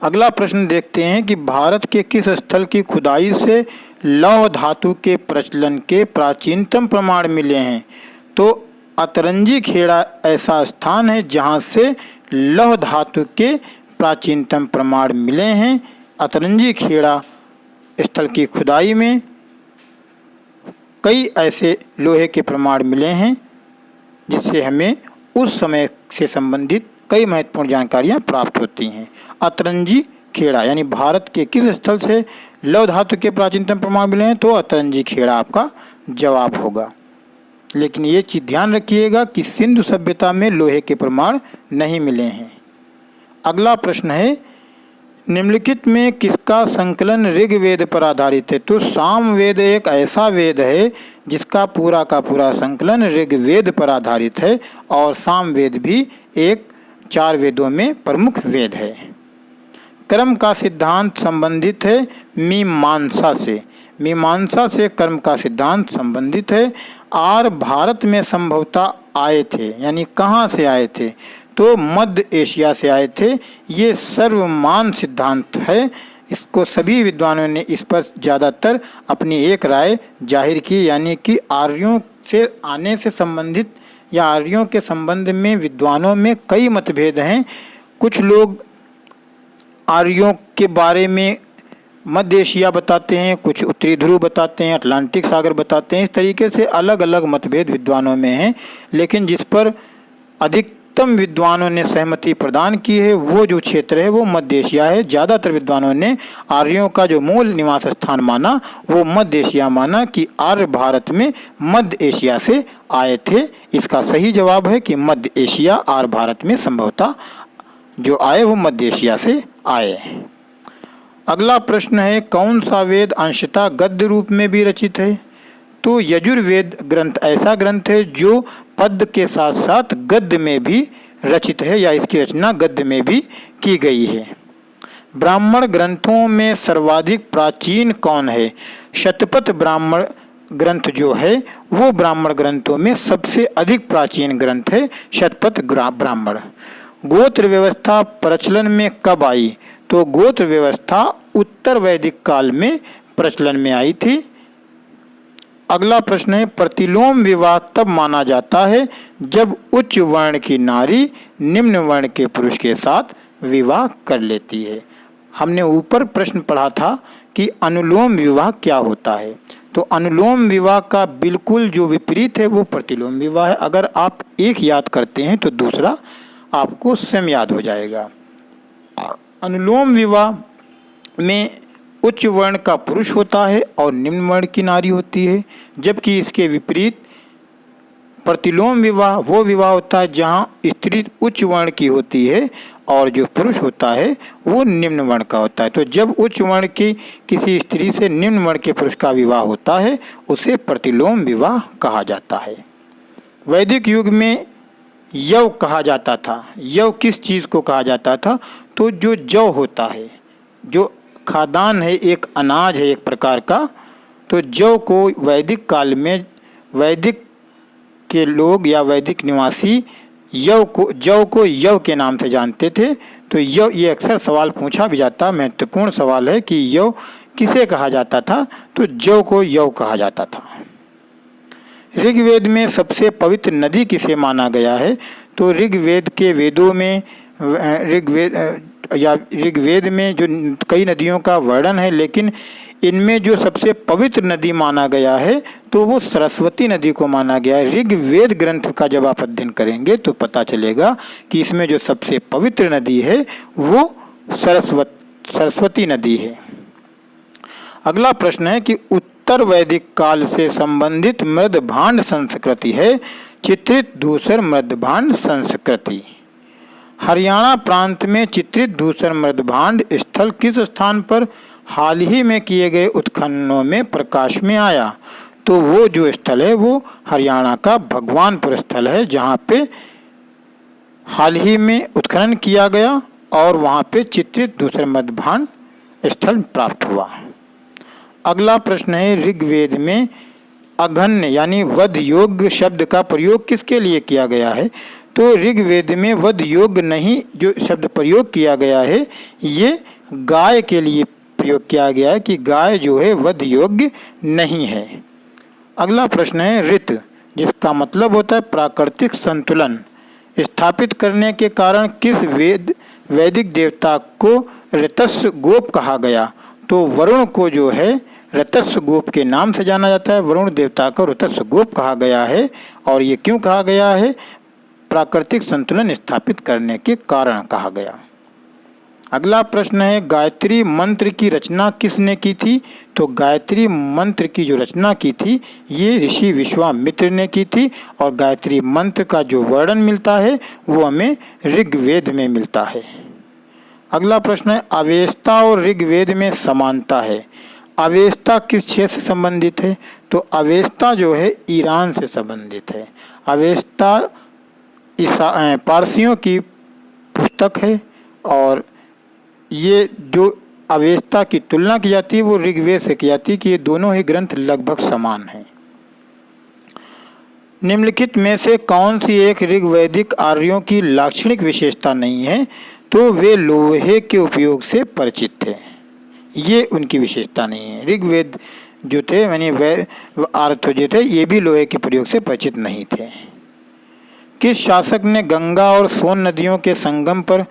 अगला प्रश्न देखते हैं कि भारत के किस स्थल की खुदाई से लौह धातु के प्रचलन के प्राचीनतम प्रमाण मिले हैं। तो अतरंजी खेड़ा ऐसा स्थान है जहां से लौह धातु के प्राचीनतम प्रमाण मिले हैं। अतरंजी खेड़ा स्थल की खुदाई में कई ऐसे लोहे के प्रमाण मिले हैं जिससे हमें उस समय से संबंधित कई महत्वपूर्ण जानकारियां प्राप्त होती हैं। अतरंजी खेड़ा यानी भारत के किस स्थल से लौह धातु के प्राचीनतम प्रमाण मिले हैं। तो अतरंजी खेड़ा आपका जवाब होगा। लेकिन ये चीज़ ध्यान रखिएगा कि सिंधु सभ्यता में लोहे के प्रमाण नहीं मिले हैं। अगला प्रश्न है निम्नलिखित में किसका संकलन ऋग्वेद पर आधारित है। तो सामवेद एक ऐसा वेद है जिसका पूरा का पूरा संकलन ऋग्वेद पर आधारित है और सामवेद भी एक 4 वेदों में प्रमुख वेद है। कर्म का सिद्धांत संबंधित है मीमांसा से। मीमांसा से कर्म का सिद्धांत संबंधित है। भारत में संभवतः आए थे, यानी कहाँ से आए थे। तो मध्य एशिया से आए थे। ये सर्वमान सिद्धांत है। इसको सभी विद्वानों ने इस पर ज़्यादातर अपनी एक राय जाहिर की, यानी कि आर्यों से आने से संबंधित या आर्यों के संबंध में विद्वानों में कई मतभेद हैं। कुछ लोग आर्यों के बारे में मध्य एशिया बताते हैं, कुछ उत्तरी ध्रुव बताते हैं, अटलांटिक सागर बताते हैं। इस तरीके से अलग अलग मतभेद विद्वानों में हैं, लेकिन जिस पर अधिकतम विद्वानों ने सहमति प्रदान की है वो जो क्षेत्र है वो मध्य एशिया है। ज़्यादातर विद्वानों ने आर्यों का जो मूल निवास स्थान माना वो मध्य एशिया माना कि आर्य भारत में मध्य एशिया से आए थे। इसका सही जवाब है कि मध्य एशिया आर्य भारत में संभवतः जो आए वो मध्य एशिया से आए। अगला प्रश्न है, कौन सा वेद अंशतः गद्य रूप में भी रचित है? तो यजुर्वेद ग्रंथ ऐसा ग्रंथ है जो पद्य के साथ साथ गद्य में भी रचित है या इसकी रचना गद्य में भी की गई है। ब्राह्मण ग्रंथों में सर्वाधिक प्राचीन कौन है? शतपथ ब्राह्मण ग्रंथ जो है वो ब्राह्मण ग्रंथों में सबसे अधिक प्राचीन ग्रंथ है, शतपथ ब्राह्मण। गोत्र व्यवस्था प्रचलन में कब आई? तो गोत्र व्यवस्था उत्तर वैदिक काल में प्रचलन में आई थी। अगला प्रश्न है, प्रतिलोम विवाह तब माना जाता है जब उच्च वर्ण की नारी निम्न वर्ण के पुरुष के साथ विवाह कर लेती है। हमने ऊपर प्रश्न पढ़ा था कि अनुलोम विवाह क्या होता है। तो अनुलोम विवाह का बिल्कुल जो विपरीत है वो प्रतिलोम विवाह है। अगर आप एक याद करते हैं तो दूसरा आपको स्वयं याद हो जाएगा। अनुलोम विवाह में उच्च वर्ण का पुरुष होता है और निम्न वर्ण की नारी होती है, जबकि इसके विपरीत प्रतिलोम विवाह वो विवाह होता है जहां स्त्री उच्च वर्ण की होती है और जो पुरुष होता है वो निम्न वर्ण का होता है। तो जब उच्च वर्ण की किसी स्त्री से निम्न वर्ण के पुरुष का विवाह होता है उसे प्रतिलोम विवाह कहा जाता है। वैदिक युग में यव कहा जाता था। यव किस चीज़ को कहा जाता था? तो जो जौ होता है, जो खाद्यान्न है, एक अनाज है एक प्रकार का, तो जौ को वैदिक काल में वैदिक के लोग या वैदिक निवासी जौ को यव के नाम से जानते थे। तो यव, ये अक्सर सवाल पूछा भी जाता, महत्वपूर्ण सवाल है कि यव किसे कहा जाता था? तो जौ को यव कहा जाता था। ऋग्वेद में सबसे पवित्र नदी किसे माना गया है? तो ऋग्वेद के वेदों में ऋग्वेद में जो कई नदियों का वर्णन है, लेकिन इनमें जो सबसे पवित्र नदी माना गया है तो वो सरस्वती नदी को माना गया है। ऋग्वेद ग्रंथ का जब आप अध्ययन करेंगे तो पता चलेगा कि इसमें जो सबसे पवित्र नदी है वो सरस्वती नदी है। अगला प्रश्न है कि उत्तर वैदिक काल से संबंधित मृदभांड संस्कृति है चित्रित धूसर मृदभांड संस्कृति। हरियाणा प्रांत में चित्रित धूसर मृदभांड स्थल किस स्थान पर हाल ही में किए गए उत्खननों में प्रकाश में आया? तो वो जो स्थल है वो हरियाणा का भगवानपुर स्थल है, जहाँ पे हाल ही में उत्खनन किया गया और वहाँ पे चित्रित धूसर मृदभांड स्थल प्राप्त हुआ। अगला प्रश्न है, ऋग्वेद में अघन्य यानी वध योग्य शब्द का प्रयोग किसके लिए किया गया है? तो ऋग्वेद में वध योग्य नहीं जो शब्द प्रयोग किया गया है ये गाय के लिए प्रयोग किया गया है कि गाय जो है वध योग्य नहीं है। अगला प्रश्न है, ऋत जिसका मतलब होता है प्राकृतिक संतुलन स्थापित करने के कारण किस वैदिक देवता को ऋतस्य गोप कहा गया? तो वरुण को जो है ऋतस्य गोप के नाम से जाना जाता है। वरुण देवता को ऋतस्य गोप कहा गया है। और ये क्यों कहा गया है? प्राकृतिक संतुलन स्थापित करने के कारण कहा गया। अगला प्रश्न है, गायत्री मंत्र की रचना किसने की थी? तो गायत्री मंत्र की जो रचना की थी ये ऋषि विश्वामित्र ने की थी। और गायत्री मंत्र का जो वर्णन मिलता है वो हमें ऋग्वेद में मिलता है। अगला प्रश्न है, अवेस्ता और ऋग्वेद में समानता है। अवेस्ता किस क्षेत्र से संबंधित है? तो अवेस्ता जो है ईरान से संबंधित है। अवेस्ता पारसियों की पुस्तक है और ये जो अवेस्ता की तुलना की जाती है वो ऋग्वेद से की जाती है कि ये दोनों ही ग्रंथ लगभग समान हैं। निम्नलिखित में से कौन सी एक ऋग्वैदिक आर्यों की लाक्षणिक विशेषता नहीं है? तो वे लोहे के उपयोग से परिचित थे, ये उनकी विशेषता नहीं है। ऋग्वेद जो थे यानी वे आर्य जो थे ये भी लोहे के प्रयोग से परिचित नहीं थे। किस शासक ने गंगा और सोन नदियों के संगम पर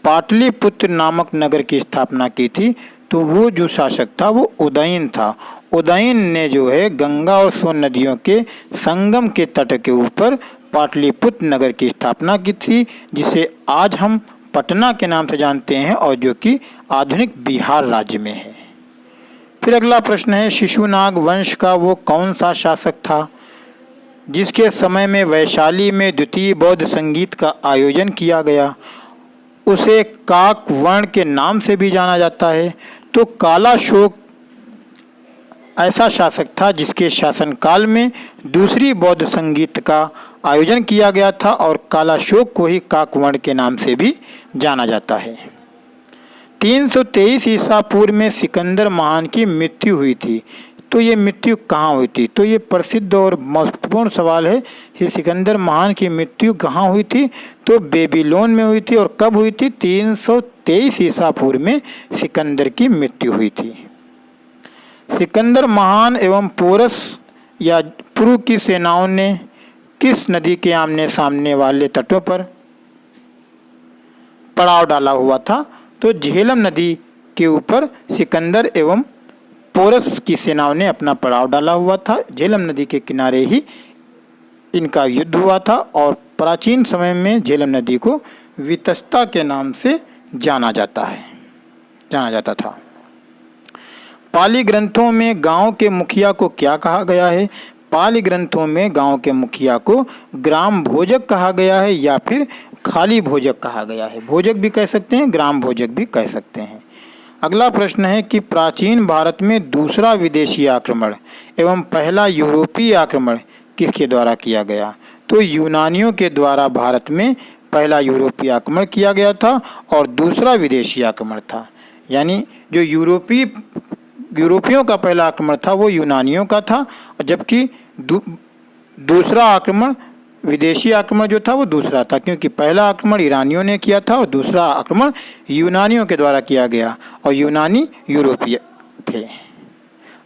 पाटलिपुत्र नामक नगर की स्थापना की थी? तो वो जो शासक था वो उदयन था। उदयन ने जो है गंगा और सोन नदियों के संगम के तट के ऊपर पाटलिपुत्र नगर की स्थापना की थी, जिसे आज हम पटना के नाम से जानते हैं और जो कि आधुनिक बिहार राज्य में है। फिर अगला प्रश्न है, शिशुनाग वंश का वो कौन सा शासक था जिसके समय में वैशाली में द्वितीय बौद्ध संगीत का आयोजन किया गया? उसे काक वर्ण के नाम से भी जाना जाता है। तो कालाशोक ऐसा शासक था जिसके शासनकाल में दूसरी बौद्ध संगीत का आयोजन किया गया था और कालाशोक को ही काकवर्ण के नाम से भी जाना जाता है। 323 ईसा पूर्व में सिकंदर महान की मृत्यु हुई थी। तो ये मृत्यु कहाँ हुई थी? तो ये प्रसिद्ध और महत्वपूर्ण सवाल है कि सिकंदर महान की मृत्यु कहाँ हुई थी? तो बेबीलोन में हुई थी। और कब हुई थी? 323 ईसा पूर्व में सिकंदर की मृत्यु हुई थी। सिकंदर महान एवं पोरस या पुरु की सेनाओं ने किस नदी के आमने सामने वाले तटों पर पड़ाव डाला हुआ था? तो झेलम नदी के ऊपर सिकंदर एवं पोरस की सेनाओं ने अपना पड़ाव डाला हुआ था। झेलम नदी के किनारे ही इनका युद्ध हुआ था और प्राचीन समय में झेलम नदी को वितस्ता के नाम से जाना जाता था। पाली ग्रंथों में गांव के मुखिया को क्या कहा गया है? पाली ग्रंथों में गांव के मुखिया को ग्राम भोजक कहा गया है या फिर खाली भोजक कहा गया है। भोजक भी कह सकते हैं, ग्राम भोजक भी कह सकते हैं। अगला प्रश्न है कि प्राचीन भारत में दूसरा विदेशी आक्रमण एवं पहला यूरोपीय आक्रमण किसके द्वारा किया गया? तो यूनानियों के द्वारा भारत में पहला यूरोपीय आक्रमण किया गया था और दूसरा विदेशी आक्रमण था। यानी जो यूरोपियों का पहला आक्रमण था वो यूनानियों का था, जबकि दूसरा आक्रमण विदेशी आक्रमण जो था वो दूसरा था, क्योंकि पहला आक्रमण ईरानियों ने किया था और दूसरा आक्रमण यूनानियों के द्वारा किया गया और यूनानी यूरोपीय थे।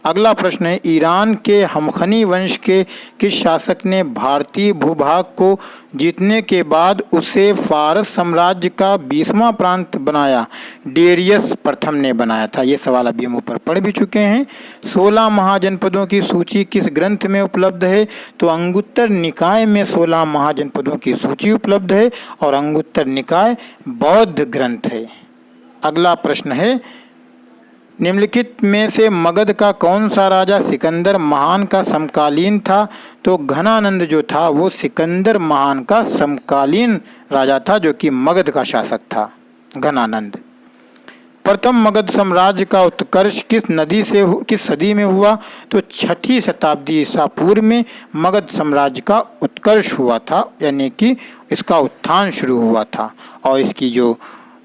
अगला प्रश्न है, ईरान के हमखनी वंश के किस शासक ने भारतीय भूभाग को जीतने के बाद उसे फारस साम्राज्य का 20वां प्रांत बनाया? डेरियस प्रथम ने बनाया था। ये सवाल अभी हम ऊपर पढ़ भी चुके हैं। 16 महाजनपदों की सूची किस ग्रंथ में उपलब्ध है? तो अंगुत्तर निकाय में 16 महाजनपदों की सूची उपलब्ध है और अंगुत्तर निकाय बौद्ध ग्रंथ है। अगला प्रश्न है, निम्नलिखित में से मगध का कौन सा राजा सिकंदर महान का समकालीन था? तो घनानंद जो था वो सिकंदर महान का समकालीन राजा था, जो कि मगध का शासक था घनानंद। प्रथम मगध साम्राज्य का उत्कर्ष किस सदी में हुआ? तो 6ठी शताब्दी ईसा पूर्व में मगध साम्राज्य का उत्कर्ष हुआ था, यानी कि इसका उत्थान शुरू हुआ था और इसकी जो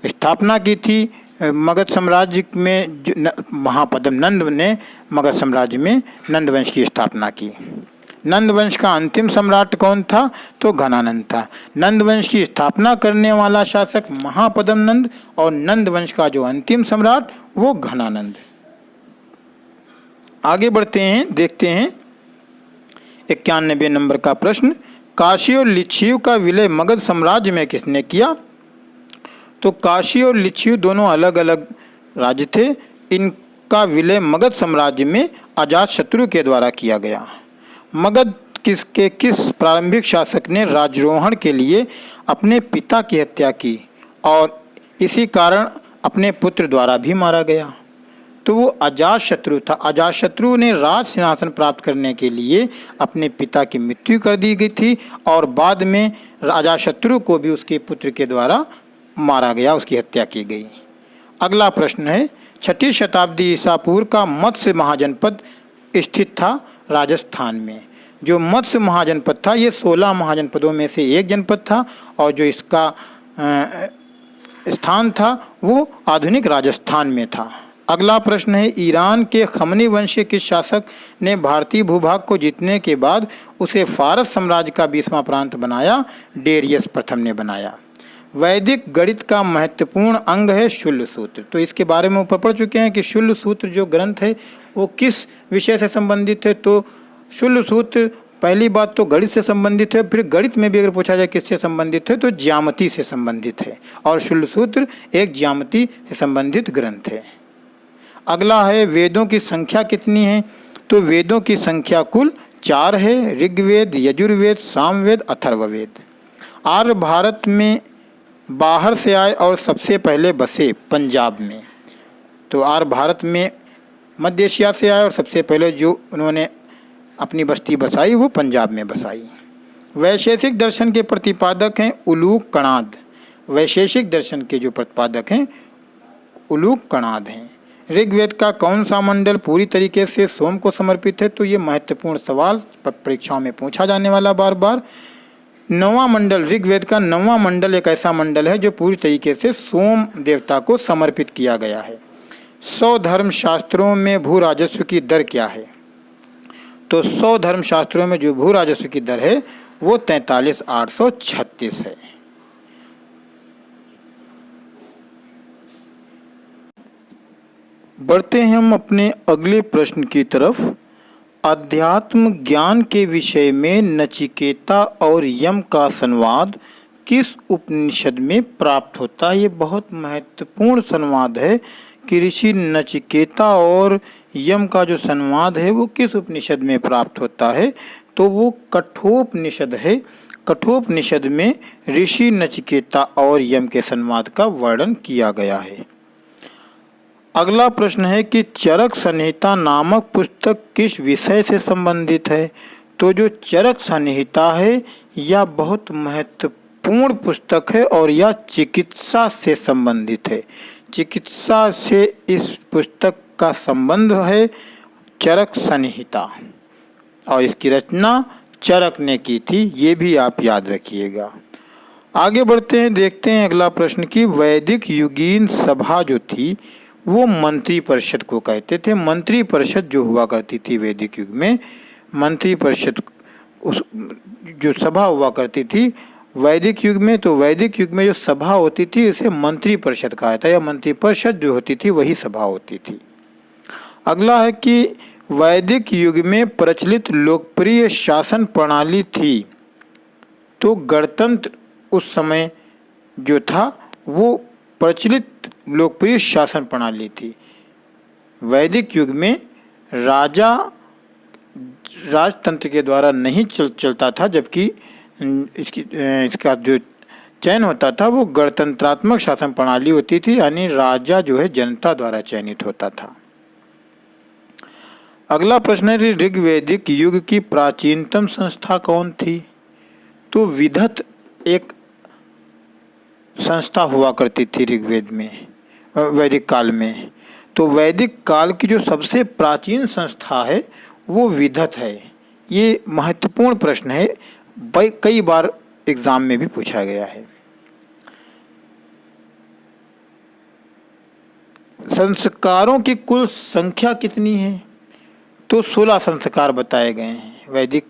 स्थापना की थी मगध साम्राज्य में महापद्म नंद ने मगध साम्राज्य में नंद वंश की स्थापना की। नंद वंश का अंतिम सम्राट कौन था? तो घनानंद था। नंद वंश की स्थापना करने वाला शासक महापद्म नंद और नंद वंश का जो अंतिम सम्राट वो घनानंद। आगे बढ़ते हैं, देखते हैं 91 नंबर का प्रश्न, काशी और लिच्छिव का विलय मगध साम्राज्य में किसने किया? तो काशी और लिच्छिव दोनों अलग अलग राज्य थे। इनका विलय मगध साम्राज्य में अजातशत्रु के द्वारा किया गया। मगध किस प्रारंभिक शासक ने राजरोहण के लिए अपने पिता की हत्या की और इसी कारण अपने पुत्र द्वारा भी मारा गया? तो वो अजातशत्रु था। अजातशत्रु ने राज सिंहासन प्राप्त करने के लिए अपने पिता की मृत्यु कर दी गई थी और बाद में अजातशत्रु को भी उसके पुत्र के द्वारा मारा गया, उसकी हत्या की गई। अगला प्रश्न है, 6ठी शताब्दी ईसा पूर्व का मत्स्य महाजनपद स्थित था राजस्थान में। जो मत्स्य महाजनपद था ये 16 महाजनपदों में से एक जनपद था और जो इसका स्थान था वो आधुनिक राजस्थान में था। अगला प्रश्न है, ईरान के खमनी वंशीय किस शासक ने भारतीय भूभाग को जीतने के बाद उसे फारस साम्राज्य का 20वां प्रांत बनाया? डेरियस प्रथम ने बनाया। वैदिक गणित का महत्वपूर्ण अंग है शूल्य सूत्र। तो इसके बारे में ऊपर पढ़ चुके हैं कि शूल्य सूत्र जो ग्रंथ है वो किस विषय से संबंधित है। तो शूल्य सूत्र पहली बात तो गणित से संबंधित है, फिर गणित में भी अगर पूछा जाए किससे संबंधित है तो ज्यामिति से संबंधित है, और शूल्य सूत्र एक ज्यामिति से संबंधित ग्रंथ है। अगला है, वेदों की संख्या कितनी है? तो वेदों की संख्या कुल 4 है, ऋग्वेद, यजुर्वेद, सामवेद, अथर्ववेद। आर्य भारत में बाहर से आए और सबसे पहले बसे पंजाब में। तो आर्य भारत में मध्य एशिया से आए और सबसे पहले जो उन्होंने अपनी बस्ती बसाई वो पंजाब में बसाई। वैशेषिक दर्शन के प्रतिपादक हैं उलूक कणाद। वैशेषिक दर्शन के जो प्रतिपादक हैं उलूक कणाद हैं। ऋग्वेद का कौन सा मंडल पूरी तरीके से सोम को समर्पित है? तो ये महत्वपूर्ण सवाल परीक्षाओं में पूछा जाने वाला बार बार। 9वां मंडल, ऋग्वेद का 9वां मंडल एक ऐसा मंडल है जो पूरी तरीके से सोम देवता को समर्पित किया गया है। 100 धर्मशास्त्रों में भू राजस्व की दर क्या है? तो 100 धर्मशास्त्रों में जो भू राजस्व की दर है वो 43,836 है। बढ़ते हैं हम अपने अगले प्रश्न की तरफ। अध्यात्म ज्ञान के विषय में नचिकेता और यम का संवाद किस उपनिषद में प्राप्त होता है? ये बहुत महत्वपूर्ण संवाद है कि ऋषि नचिकेता और यम का जो संवाद है वो किस उपनिषद में प्राप्त होता है? तो वो कठोपनिषद है। कठोपनिषद में ऋषि नचिकेता और यम के संवाद का वर्णन किया गया है। अगला प्रश्न है कि चरक संहिता नामक पुस्तक किस विषय से संबंधित है? तो जो चरक संहिता है यह बहुत महत्वपूर्ण पुस्तक है और यह चिकित्सा से संबंधित है। चिकित्सा से इस पुस्तक का संबंध है चरक संहिता, और इसकी रचना चरक ने की थी, ये भी आप याद रखिएगा। आगे बढ़ते हैं, देखते हैं अगला प्रश्न की वैदिक युगीन सभा जो थी वो मंत्री परिषद को कहते थे। मंत्री परिषद जो हुआ करती थी वैदिक युग में, मंत्री परिषद उस जो सभा हुआ करती थी वैदिक युग में, तो वैदिक युग में जो सभा होती थी उसे मंत्री परिषद कहा था, या मंत्री परिषद जो होती थी वही सभा होती थी। अगला है कि वैदिक युग में प्रचलित लोकप्रिय शासन प्रणाली थी। तो गणतंत्र उस समय जो था वो प्रचलित लोकप्रिय शासन प्रणाली थी। वैदिक युग में राजा राजतंत्र के द्वारा नहीं चलता था, जबकि इसका जो चयन होता था वो गणतंत्रात्मक शासन प्रणाली होती थी, यानी राजा जो है जनता द्वारा चयनित होता था। अगला प्रश्न है ऋग्वैदिक युग की प्राचीनतम संस्था कौन थी? तो विधत एक संस्था हुआ करती थी ऋग्वेद में, वैदिक काल में। तो वैदिक काल की जो सबसे प्राचीन संस्था है वो विधत है। ये महत्वपूर्ण प्रश्न है, कई बार एग्जाम में भी पूछा गया है। संस्कारों की कुल संख्या कितनी है? तो 16 संस्कार बताए गए हैं। वैदिक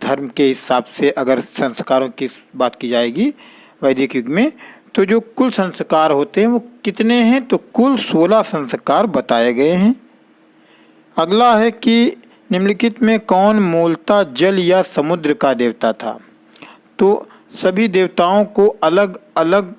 धर्म के हिसाब से अगर संस्कारों की बात की जाएगी वैदिक युग में, तो जो कुल संस्कार होते हैं वो कितने हैं? तो कुल 16 संस्कार बताए गए हैं। अगला है कि निम्नलिखित में कौन मूलतः जल या समुद्र का देवता था? तो सभी देवताओं को अलग अलग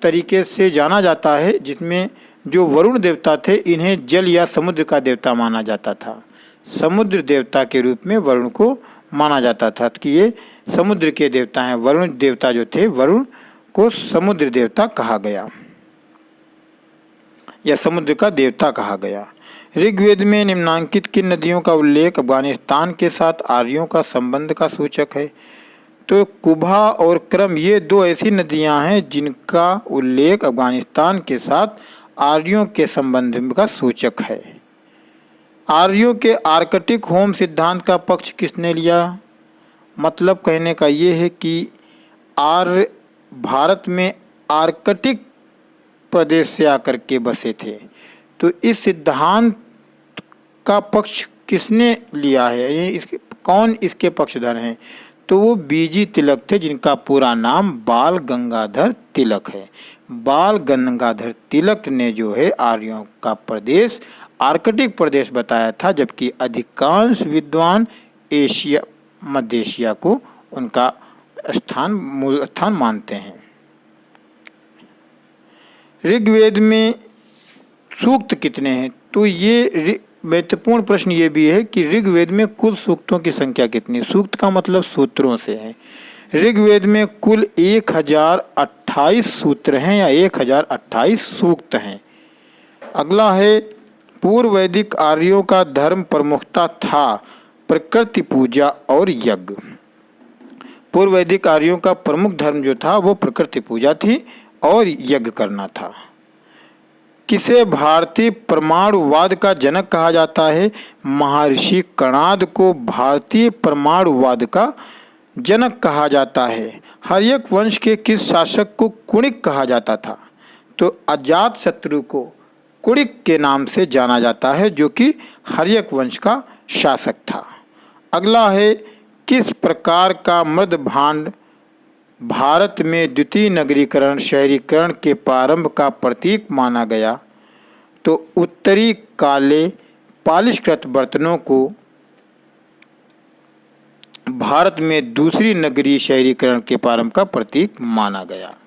तरीके से जाना जाता है, जिसमें जो वरुण देवता थे इन्हें जल या समुद्र का देवता माना जाता था। समुद्र देवता के रूप में वरुण को माना जाता था कि ये समुद्र के देवता हैं। वरुण देवता जो थे, वरुण को समुद्र देवता कहा गया या समुद्र का देवता कहा गया। ऋग्वेद में निम्नांकित किन नदियों का उल्लेख अफगानिस्तान के साथ आर्यों का संबंध का सूचक है? तो कुभा और क्रम ये दो ऐसी नदियां हैं जिनका उल्लेख अफगानिस्तान के साथ आर्यों के संबंध का सूचक है। आर्यों के आर्कटिक होम सिद्धांत का पक्ष किसने लिया? मतलब कहने का ये है कि आर्य भारत में आर्कटिक प्रदेश से आकर के बसे थे। तो इस सिद्धांत का पक्ष किसने लिया है, ये कौन इसके पक्षधर हैं? तो वो बीजी तिलक थे, जिनका पूरा नाम बाल गंगाधर तिलक है। बाल गंगाधर तिलक ने जो है आर्यों का प्रदेश आर्कटिक प्रदेश बताया था, जबकि अधिकांश विद्वान एशिया मध्य एशिया को उनका मूल स्थान मानते हैं। ऋग्वेद में सूक्त कितने हैं? तो ये महत्वपूर्ण प्रश्न ये भी है कि ऋग्वेद में कुल सूक्तों की संख्या कितनी? सूक्त का मतलब सूत्रों से है। ऋग्वेद में कुल 1028 सूत्र हैं या 1028 सूक्त हैं। अगला है, पूर्व वैदिक आर्यों का धर्म प्रमुखता था प्रकृति पूजा और यज्ञ। पूर्व वैदिक आर्यों का प्रमुख धर्म जो था वो प्रकृति पूजा थी और यज्ञ करना था। किसे भारतीय परमाणुवाद का जनक कहा जाता है? महर्षि कणाद को भारतीय परमाणुवाद का जनक कहा जाता है। हर्यक वंश के किस शासक को कुणिक कहा जाता था? तो अजातशत्रु को कुणिक के नाम से जाना जाता है, जो कि हर्यक वंश का शासक था। अगला है, किस प्रकार का मृद भांड भारत में द्वितीय नगरीकरण शहरीकरण के प्रारंभ का प्रतीक माना गया? तो उत्तरी काले पालिशकृत बर्तनों को भारत में दूसरी नगरीय शहरीकरण के प्रारंभ का प्रतीक माना गया।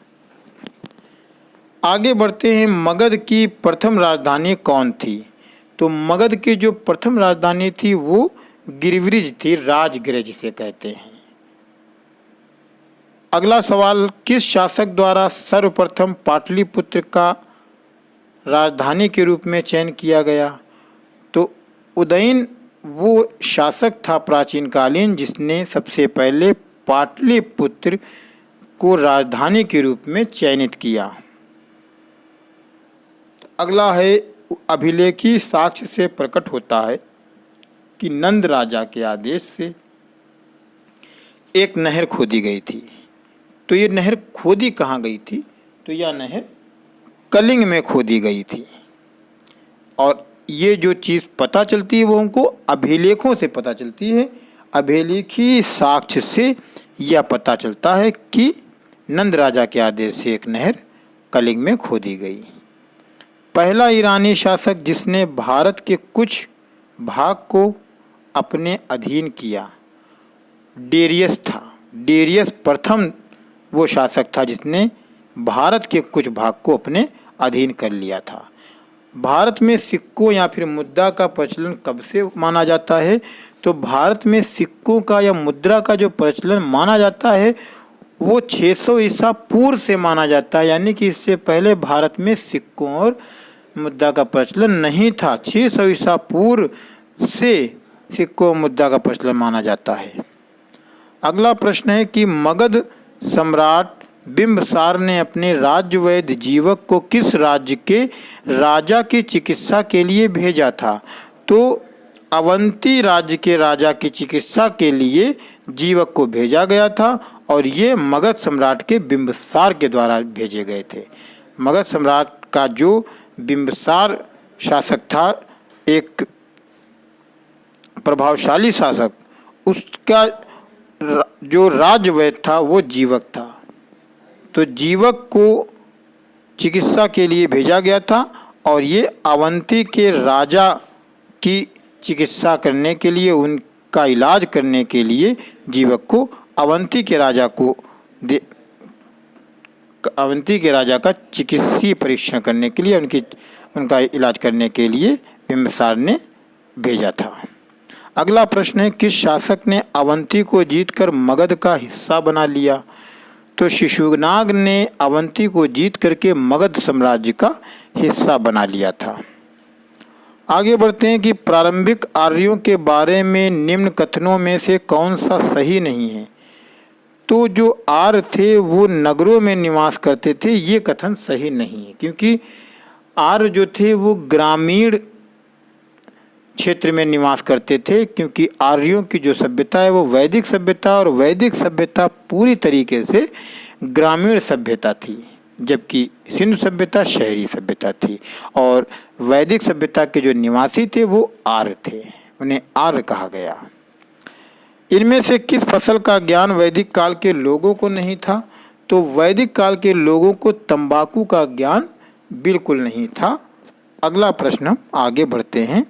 आगे बढ़ते हैं, मगध की प्रथम राजधानी कौन थी? तो मगध की जो प्रथम राजधानी थी वो गिरिव्रिज थी, राजगृह जिसे कहते हैं। अगला सवाल, किस शासक द्वारा सर्वप्रथम पाटलिपुत्र का राजधानी के रूप में चयन किया गया? तो उदयन वो शासक था प्राचीन कालीन जिसने सबसे पहले पाटलिपुत्र को राजधानी के रूप में चयनित किया। अगला है, अभिलेखी साक्ष्य से प्रकट होता है कि नंद राजा के आदेश से एक नहर खोदी गई थी। तो ये नहर खोदी कहाँ गई थी? तो यह नहर कलिंग में खोदी गई थी। और ये जो चीज़ पता चलती है वो हमको अभिलेखों से पता चलती है। अभिलेखी साक्ष्य से यह पता चलता है कि नंद राजा के आदेश से एक नहर कलिंग में खोदी गई। पहला ईरानी शासक जिसने भारत के कुछ भाग को अपने अधीन किया डेरियस था। डेरियस प्रथम वो शासक था जिसने भारत के कुछ भाग को अपने अधीन कर लिया था। भारत में सिक्कों या फिर मुद्रा का प्रचलन कब से माना जाता है? तो भारत में सिक्कों का या मुद्रा का जो प्रचलन माना जाता है वो 600 ईसा पूर्व से माना जाता है, यानी कि इससे पहले भारत में सिक्कों और मुद्रा का प्रचलन नहीं था। 600 ईसा पूर्व से सिक्कों और मुद्रा का प्रचलन माना जाता है। अगला प्रश्न है कि मगध सम्राट बिंबसार ने अपने राज्य वैद्य जीवक को किस राज्य के राजा की चिकित्सा के लिए भेजा था? तो अवंती राज्य के राजा की चिकित्सा के लिए जीवक को भेजा गया था और ये मगध सम्राट के बिंबसार के द्वारा भेजे गए थे। मगध सम्राट का जो बिंबसार शासक था, एक प्रभावशाली शासक, उसका जो राज्य वैद्य था वो जीवक था। तो जीवक को चिकित्सा के लिए भेजा गया था और ये अवंती के राजा की चिकित्सा करने के लिए, उनका इलाज करने के लिए जीवक को अवंती के राजा का चिकित्सीय परीक्षण करने के लिए, उनका इलाज करने के लिए बिंबिसार ने भेजा था। अगला प्रश्न है, किस शासक ने अवंती को जीतकर मगध का हिस्सा बना लिया? तो शिशुनाग ने अवंती को जीत करके मगध साम्राज्य का हिस्सा बना लिया था। आगे बढ़ते हैं कि प्रारंभिक आर्यों के बारे में निम्न कथनों में से कौन सा सही नहीं है? तो जो आर्य थे वो नगरों में निवास करते थे, ये कथन सही नहीं है, क्योंकि आर्य जो थे वो ग्रामीण क्षेत्र में निवास करते थे, क्योंकि आर्यों की जो सभ्यता है वो वैदिक सभ्यता, और वैदिक सभ्यता पूरी तरीके से ग्रामीण सभ्यता थी। जबकि सिंधु सभ्यता शहरी सभ्यता थी और वैदिक सभ्यता के जो निवासी थे वो आर्य थे, उन्हें आर्य कहा गया। इनमें से किस फसल का ज्ञान वैदिक काल के लोगों को नहीं था? तो वैदिक काल के लोगों को तंबाकू का ज्ञान बिल्कुल नहीं था। अगला प्रश्न हम आगे बढ़ते हैं।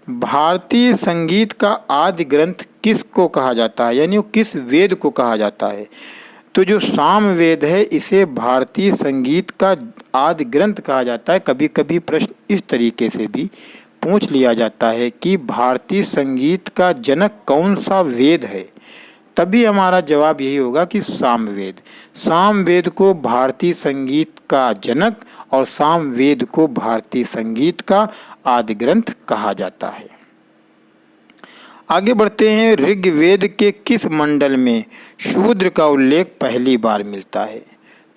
भारतीय संगीत का आदि ग्रंथ किसको कहा जाता है, यानी किस वेद को कहा जाता है? तो जो साम वेद है इसे भारतीय संगीत का आदि ग्रंथ कहा जाता है। कभी कभी प्रश्न इस तरीके से भी पूछ लिया जाता है कि भारतीय संगीत का जनक कौन सा वेद है, तभी हमारा जवाब यही होगा कि सामवेद। सामवेद को भारतीय संगीत का जनक और सामवेद को भारतीय संगीत का आदि ग्रंथ कहा जाता है। आगे बढ़ते हैं। ऋग्वेद के किस मंडल में शूद्र का उल्लेख पहली बार मिलता है?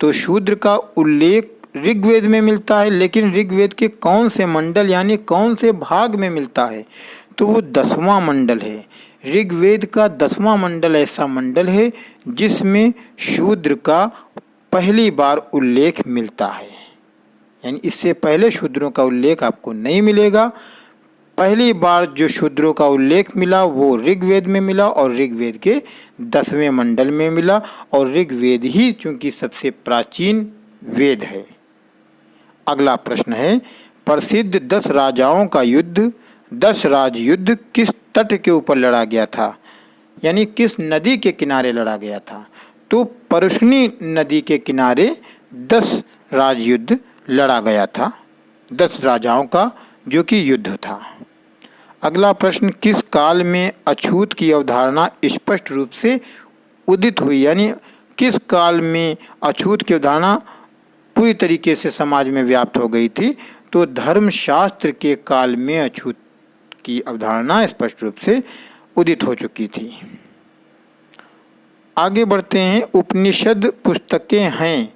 तो शूद्र का उल्लेख ऋग्वेद में मिलता है, लेकिन ऋग्वेद के कौन से मंडल यानी कौन से भाग में मिलता है? तो वो 10वां मंडल है। ऋग्वेद का 10वां मंडल ऐसा मंडल है जिसमें शूद्र का पहली बार उल्लेख मिलता है, यानी इससे पहले शूद्रों का उल्लेख आपको नहीं मिलेगा। पहली बार जो शूद्रों का उल्लेख मिला वो ऋग्वेद में मिला और ऋग्वेद के 10वें मंडल में मिला, और ऋग्वेद ही चूंकि सबसे प्राचीन वेद है। अगला प्रश्न है, प्रसिद्ध 10 राजाओं का युद्ध 10 राज युद्ध किस तट के ऊपर लड़ा गया था, यानी किस नदी के किनारे लड़ा गया था? तो परुष्णी नदी के किनारे 10 राज युद्ध लड़ा गया था, 10 राजाओं का जो कि युद्ध था। अगला प्रश्न, किस काल में अछूत की अवधारणा स्पष्ट रूप से उदित हुई, यानी किस काल में अछूत की अवधारणा पूरी तरीके से समाज में व्याप्त हो गई थी? तो धर्मशास्त्र के काल में अछूत की अवधारणा स्पष्ट रूप से उदित हो चुकी थी। आगे बढ़ते हैं। उपनिषद पुस्तकें हैं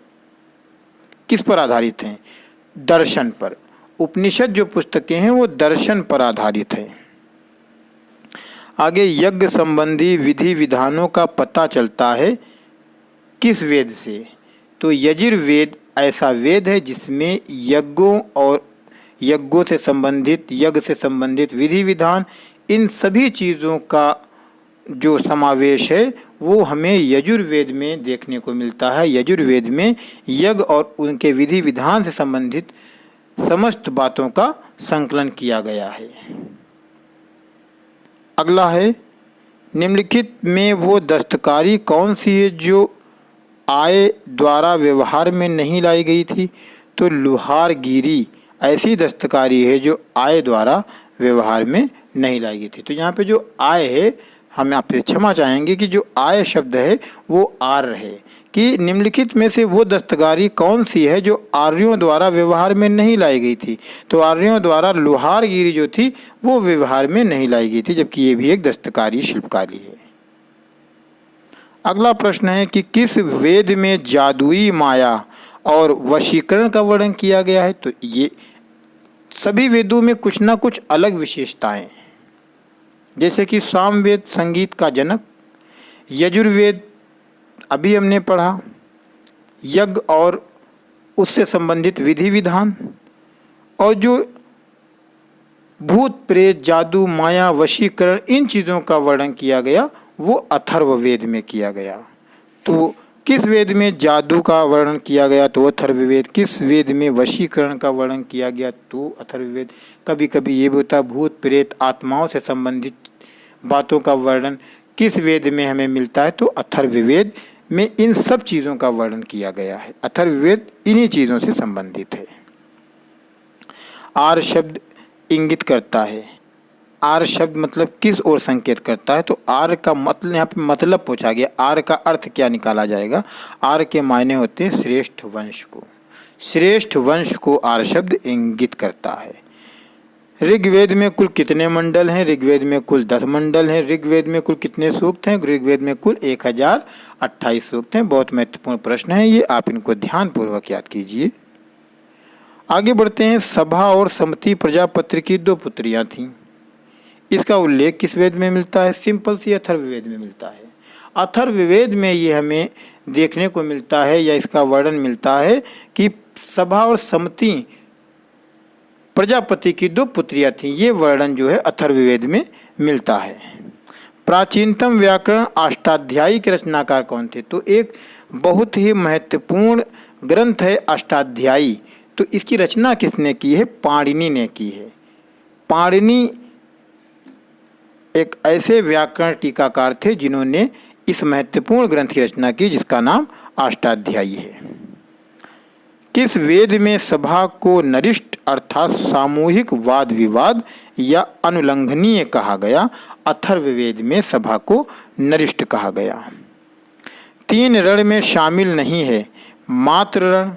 किस पर आधारित हैं? दर्शन पर। उपनिषद जो पुस्तकें हैं वो दर्शन पर आधारित है। आगे, यज्ञ संबंधी विधि विधानों का पता चलता है किस वेद से? तो यजुर्वेद ऐसा वेद है जिसमें यज्ञों से संबंधित, यज्ञ से संबंधित विधि विधान, इन सभी चीज़ों का जो समावेश है वो हमें यजुर्वेद में देखने को मिलता है। यजुर्वेद में यज्ञ और उनके विधि विधान से संबंधित समस्त बातों का संकलन किया गया है। अगला है, निम्नलिखित में वो दस्तकारी कौन सी है जो आय द्वारा व्यवहार में नहीं लाई गई थी? तो लुहारगिरी ऐसी दस्तकारी है जो आय द्वारा व्यवहार में नहीं लाई गई थी। तो यहाँ पे जो आय है, हम आपसे क्षमा चाहेंगे कि जो आय शब्द है वो आर्य है, कि निम्नलिखित में से वो दस्तकारी कौन सी है जो आर्यों द्वारा व्यवहार में नहीं लाई गई थी? तो आर्यों द्वारा लुहारगिरी जो थी वो व्यवहार में नहीं लाई गई थी, जबकि ये भी एक दस्तकारी शिल्पकारी है। अगला प्रश्न है कि किस वेद में जादुई माया और वशीकरण का वर्णन किया गया है? तो ये सभी वेदों में कुछ ना कुछ अलग विशेषताएं, जैसे कि सामवेद संगीत का जनक, यजुर्वेद अभी हमने पढ़ा, यज्ञ और उससे संबंधित विधि विधान, और जो भूत प्रेत जादू माया वशीकरण इन चीज़ों का वर्णन किया गया वो अथर्ववेद में किया गया। तो किस वेद में जादू का वर्णन किया गया? तो अथर्ववेद। किस वेद में वशीकरण का वर्णन किया गया? तो अथर्ववेद। कभी कभी ये भी होता है भूत प्रेत आत्माओं से संबंधित बातों का वर्णन किस वेद में हमें मिलता है? तो अथर्ववेद में इन सब चीज़ों का वर्णन किया गया है। अथर्ववेद इन्हीं चीज़ों से संबंधित है। आर्य शब्द इंगित करता है, आर्य शब्द मतलब किस ओर संकेत करता है? तो आर्य का मतलब, यहाँ पे मतलब पूछा गया, आर्य का अर्थ क्या निकाला जाएगा? आर्य के मायने होते हैं श्रेष्ठ वंश को, श्रेष्ठ वंश को आर्य शब्द इंगित करता है। ऋग्वेद में कुल कितने मंडल हैं? ऋग्वेद में कुल 10 मंडल हैं। ऋग्वेद में कुल कितने सूक्त हैं? ऋग्वेद में कुल 1028 सूक्त हैं। बहुत महत्वपूर्ण प्रश्न है ये, आप इनको ध्यानपूर्वक याद कीजिए। आगे बढ़ते हैं। सभा और समति प्रजापति की 2 पुत्रियां थीं, इसका उल्लेख किस वेद में मिलता है? सिंपल सी अथर्ववेद में मिलता है। अथर्ववेद में ये हमें देखने को मिलता है या इसका वर्णन मिलता है कि सभा और समति प्रजापति की 2 पुत्रियां थीं। ये वर्णन जो है अथर्ववेद में मिलता है। प्राचीनतम व्याकरण अष्टाध्यायी के रचनाकार कौन थे? तो एक बहुत ही महत्वपूर्ण ग्रंथ है अष्टाध्यायी। तो इसकी रचना किसने की है? पाणिनि ने की है। पाणिनि एक ऐसे व्याकरण टीकाकार थे जिन्होंने इस महत्वपूर्ण ग्रंथ की रचना की जिसका नाम अष्टाध्यायी है। किस वेद में सभा को नरिष्ट अर्थात सामूहिक वाद विवाद या अनुल्लंघनीय कहा गया? अथर्ववेद में सभा को नरिष्ट कहा गया। 3 रण में शामिल नहीं है मात्र रण।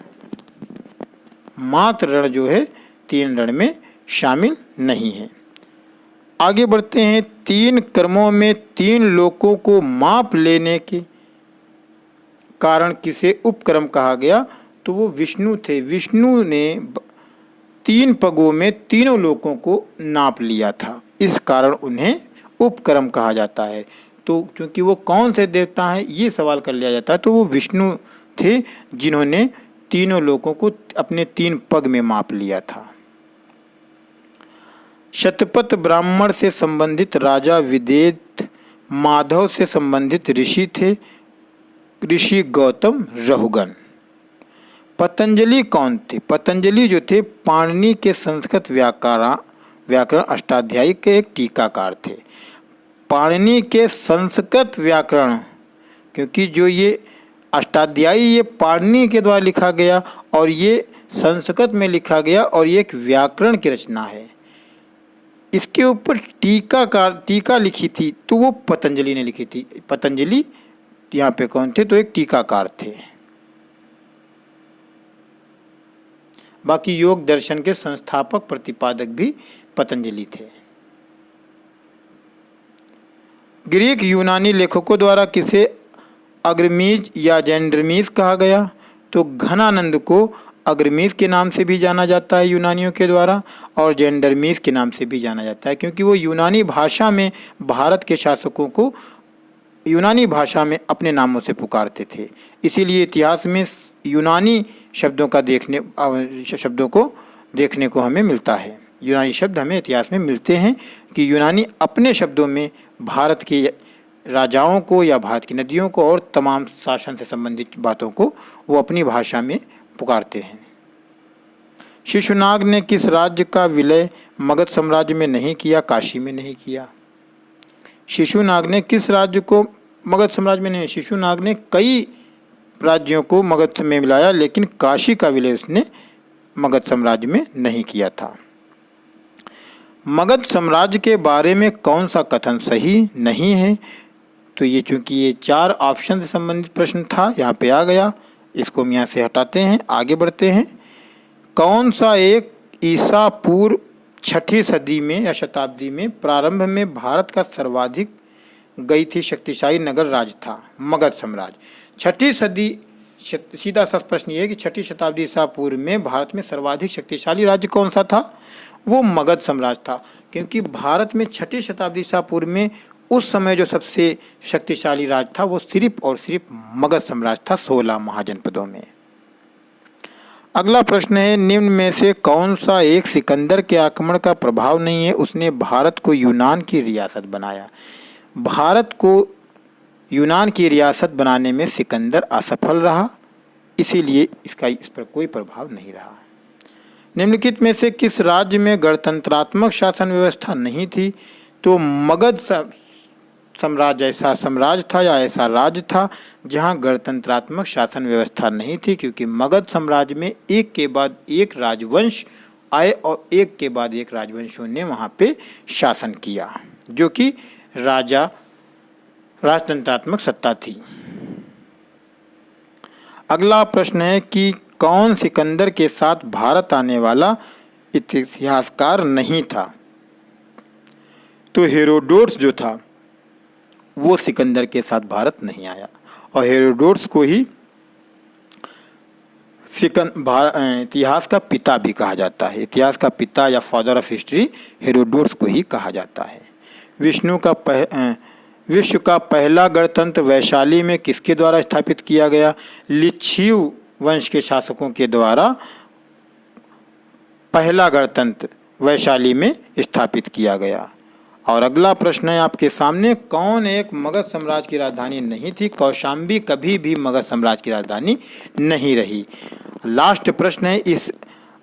मात्र रण जो है 3 रण में शामिल नहीं है। आगे बढ़ते हैं। 3 कर्मों में 3 लोकों को माप लेने के कारण किसे उपक्रम कहा गया? तो वो विष्णु थे। विष्णु ने 3 पगों में तीनों लोकों को नाप लिया था, इस कारण उन्हें उपक्रम कहा जाता है। तो क्योंकि वो कौन से देवता हैं ये सवाल कर लिया जाता है, तो वो विष्णु थे जिन्होंने तीनों लोकों को अपने 3 पग में माप लिया था। शतपथ ब्राह्मण से संबंधित राजा विदेत माधव से संबंधित ऋषि थे ऋषि गौतम रहुगण। पतंजलि कौन थे? पतंजलि जो थे पाणिनि के संस्कृत व्याकरण अष्टाध्यायी के एक टीकाकार थे। पाणिनि के संस्कृत व्याकरण, क्योंकि जो ये अष्टाध्यायी ये पाणिनि के द्वारा लिखा गया और ये संस्कृत में लिखा गया और ये एक व्याकरण की रचना है। इसके ऊपर टीका लिखी थी तो वो पतंजलि ने लिखी थी। पतंजलि यहाँ पे कौन थे? तो एक टीकाकार थे। बाकी योग दर्शन के संस्थापक प्रतिपादक भी पतंजलि थे। ग्रीक यूनानी लेखकों द्वारा किसे अग्रमीज या जेंडरमीज कहा गया? तो घनानंद को अग्रमीज के नाम से भी जाना जाता है यूनानियों के द्वारा, और जेंडरमीज के नाम से भी जाना जाता है, क्योंकि वो यूनानी भाषा में भारत के शासकों को यूनानी भाषा में अपने नामों से पुकारते थे। इसीलिए इतिहास में यूनानी शब्दों को देखने को हमें मिलता है। यूनानी शब्द हमें इतिहास में मिलते हैं कि यूनानी अपने शब्दों में भारत के राजाओं को या भारत की नदियों को और तमाम शासन से संबंधित बातों को वो अपनी भाषा में पुकारते हैं। शिशुनाग ने किस राज्य का विलय मगध साम्राज्य में नहीं किया? काशी में नहीं किया। शिशुनाग ने किस राज्य को मगध साम्राज्य में नहीं? शिशुनाग ने कई राज्यों को मगध में मिलाया, लेकिन काशी का विलय उसने मगध साम्राज्य में नहीं किया था। मगध साम्राज्य के बारे में कौन सा कथन सही नहीं है? तो ये चूंकि ये 4 ऑप्शन से संबंधित प्रश्न था, यहाँ पे आ गया, इसको हम यहाँ से हटाते हैं, आगे बढ़ते हैं। कौन सा एक ईसा पूर्व 6ठी सदी में या शताब्दी में प्रारंभ में भारत का सर्वाधिक गई थी शक्तिशाली नगर राज्य था? मगध साम्राज्य। 6ठी सदी, सीधा सा प्रश्न ये है कि 6ठी शताब्दी ईसा पूर्व में भारत में सर्वाधिक शक्तिशाली राज्य कौन सा था? वो मगध साम्राज्य था, क्योंकि भारत में 6ठी शताब्दी ईसा पूर्व में उस समय जो सबसे शक्तिशाली राज्य था वो सिर्फ और सिर्फ मगध साम्राज्य था 16 महाजनपदों में। अगला प्रश्न है, निम्न में से कौन सा एक सिकंदर के आक्रमण का प्रभाव नहीं है? उसने भारत को यूनान की रियासत बनाया। भारत को यूनान की रियासत बनाने में सिकंदर असफल रहा, इसीलिए इसका इस पर कोई प्रभाव नहीं रहा। निम्नलिखित में से किस राज्य में गणतंत्रात्मक शासन व्यवस्था नहीं थी? तो मगध साम्राज्य ऐसा साम्राज्य था या ऐसा राज्य था जहां गणतंत्रात्मक शासन व्यवस्था नहीं थी, क्योंकि मगध साम्राज्य में एक के बाद एक राजवंश आए और एक के बाद एक राजवंशों ने वहां पे शासन किया, जो कि राजतंत्रात्मक सत्ता थी। अगला प्रश्न है कि कौन सिकंदर के साथ भारत आने वाला इतिहासकार नहीं था? तो हेरोडोटस जो था वो सिकंदर के साथ भारत नहीं आया, और हेरोडोटस को ही इतिहास का पिता भी कहा जाता है। इतिहास का पिता या फादर ऑफ हिस्ट्री हेरोडोटस को ही कहा जाता है। विश्व का पहला गणतंत्र वैशाली में किसके द्वारा स्थापित किया गया? लिच्छियु वंश के शासकों के द्वारा पहला गणतंत्र वैशाली में स्थापित किया गया। और अगला प्रश्न है आपके सामने, कौन एक मगध साम्राज्य की राजधानी नहीं थी? कौशाम्बी कभी भी मगध साम्राज्य की राजधानी नहीं रही। लास्ट प्रश्न है इस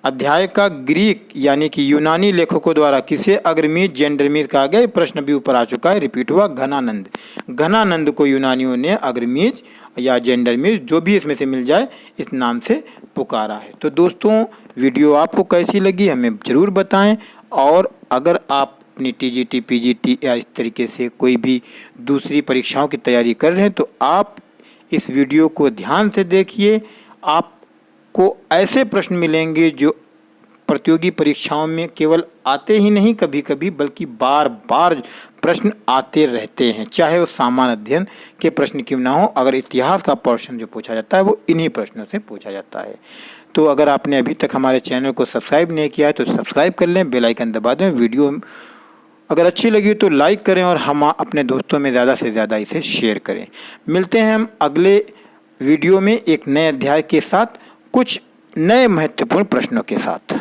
अध्याय का, ग्रीक यानी कि यूनानी लेखकों द्वारा किसे अग्रमीज जेंडरमीज कहा गया? प्रश्न भी ऊपर आ चुका है, रिपीट हुआ, घनानंद। घनानंद को यूनानियों ने अग्रमीज या जेंडरमीज, जो भी इसमें से मिल जाए, इस नाम से पुकारा है। तो दोस्तों, वीडियो आपको कैसी लगी हमें ज़रूर बताएं। और अगर आप अपनी टीजीटी, पीजीटी या इस तरीके से कोई भी दूसरी परीक्षाओं की तैयारी कर रहे हैं तो आप इस वीडियो को ध्यान से देखिए। आपको ऐसे प्रश्न मिलेंगे जो प्रतियोगी परीक्षाओं में केवल आते ही नहीं कभी कभी, बल्कि बार बार प्रश्न आते रहते हैं, चाहे वो सामान्य अध्ययन के प्रश्न क्यों ना हो। अगर इतिहास का पोर्शन जो पूछा जाता है वो इन्हीं प्रश्नों से पूछा जाता है। तो अगर आपने अभी तक हमारे चैनल को सब्सक्राइब नहीं किया है तो सब्सक्राइब कर लें, बेल आइकन दबा दें। वीडियो अगर अच्छी लगी तो लाइक करें और हम अपने दोस्तों में ज़्यादा से ज़्यादा इसे शेयर करें। मिलते हैं हम अगले वीडियो में एक नए अध्याय के साथ, कुछ नए महत्वपूर्ण प्रश्नों के साथ।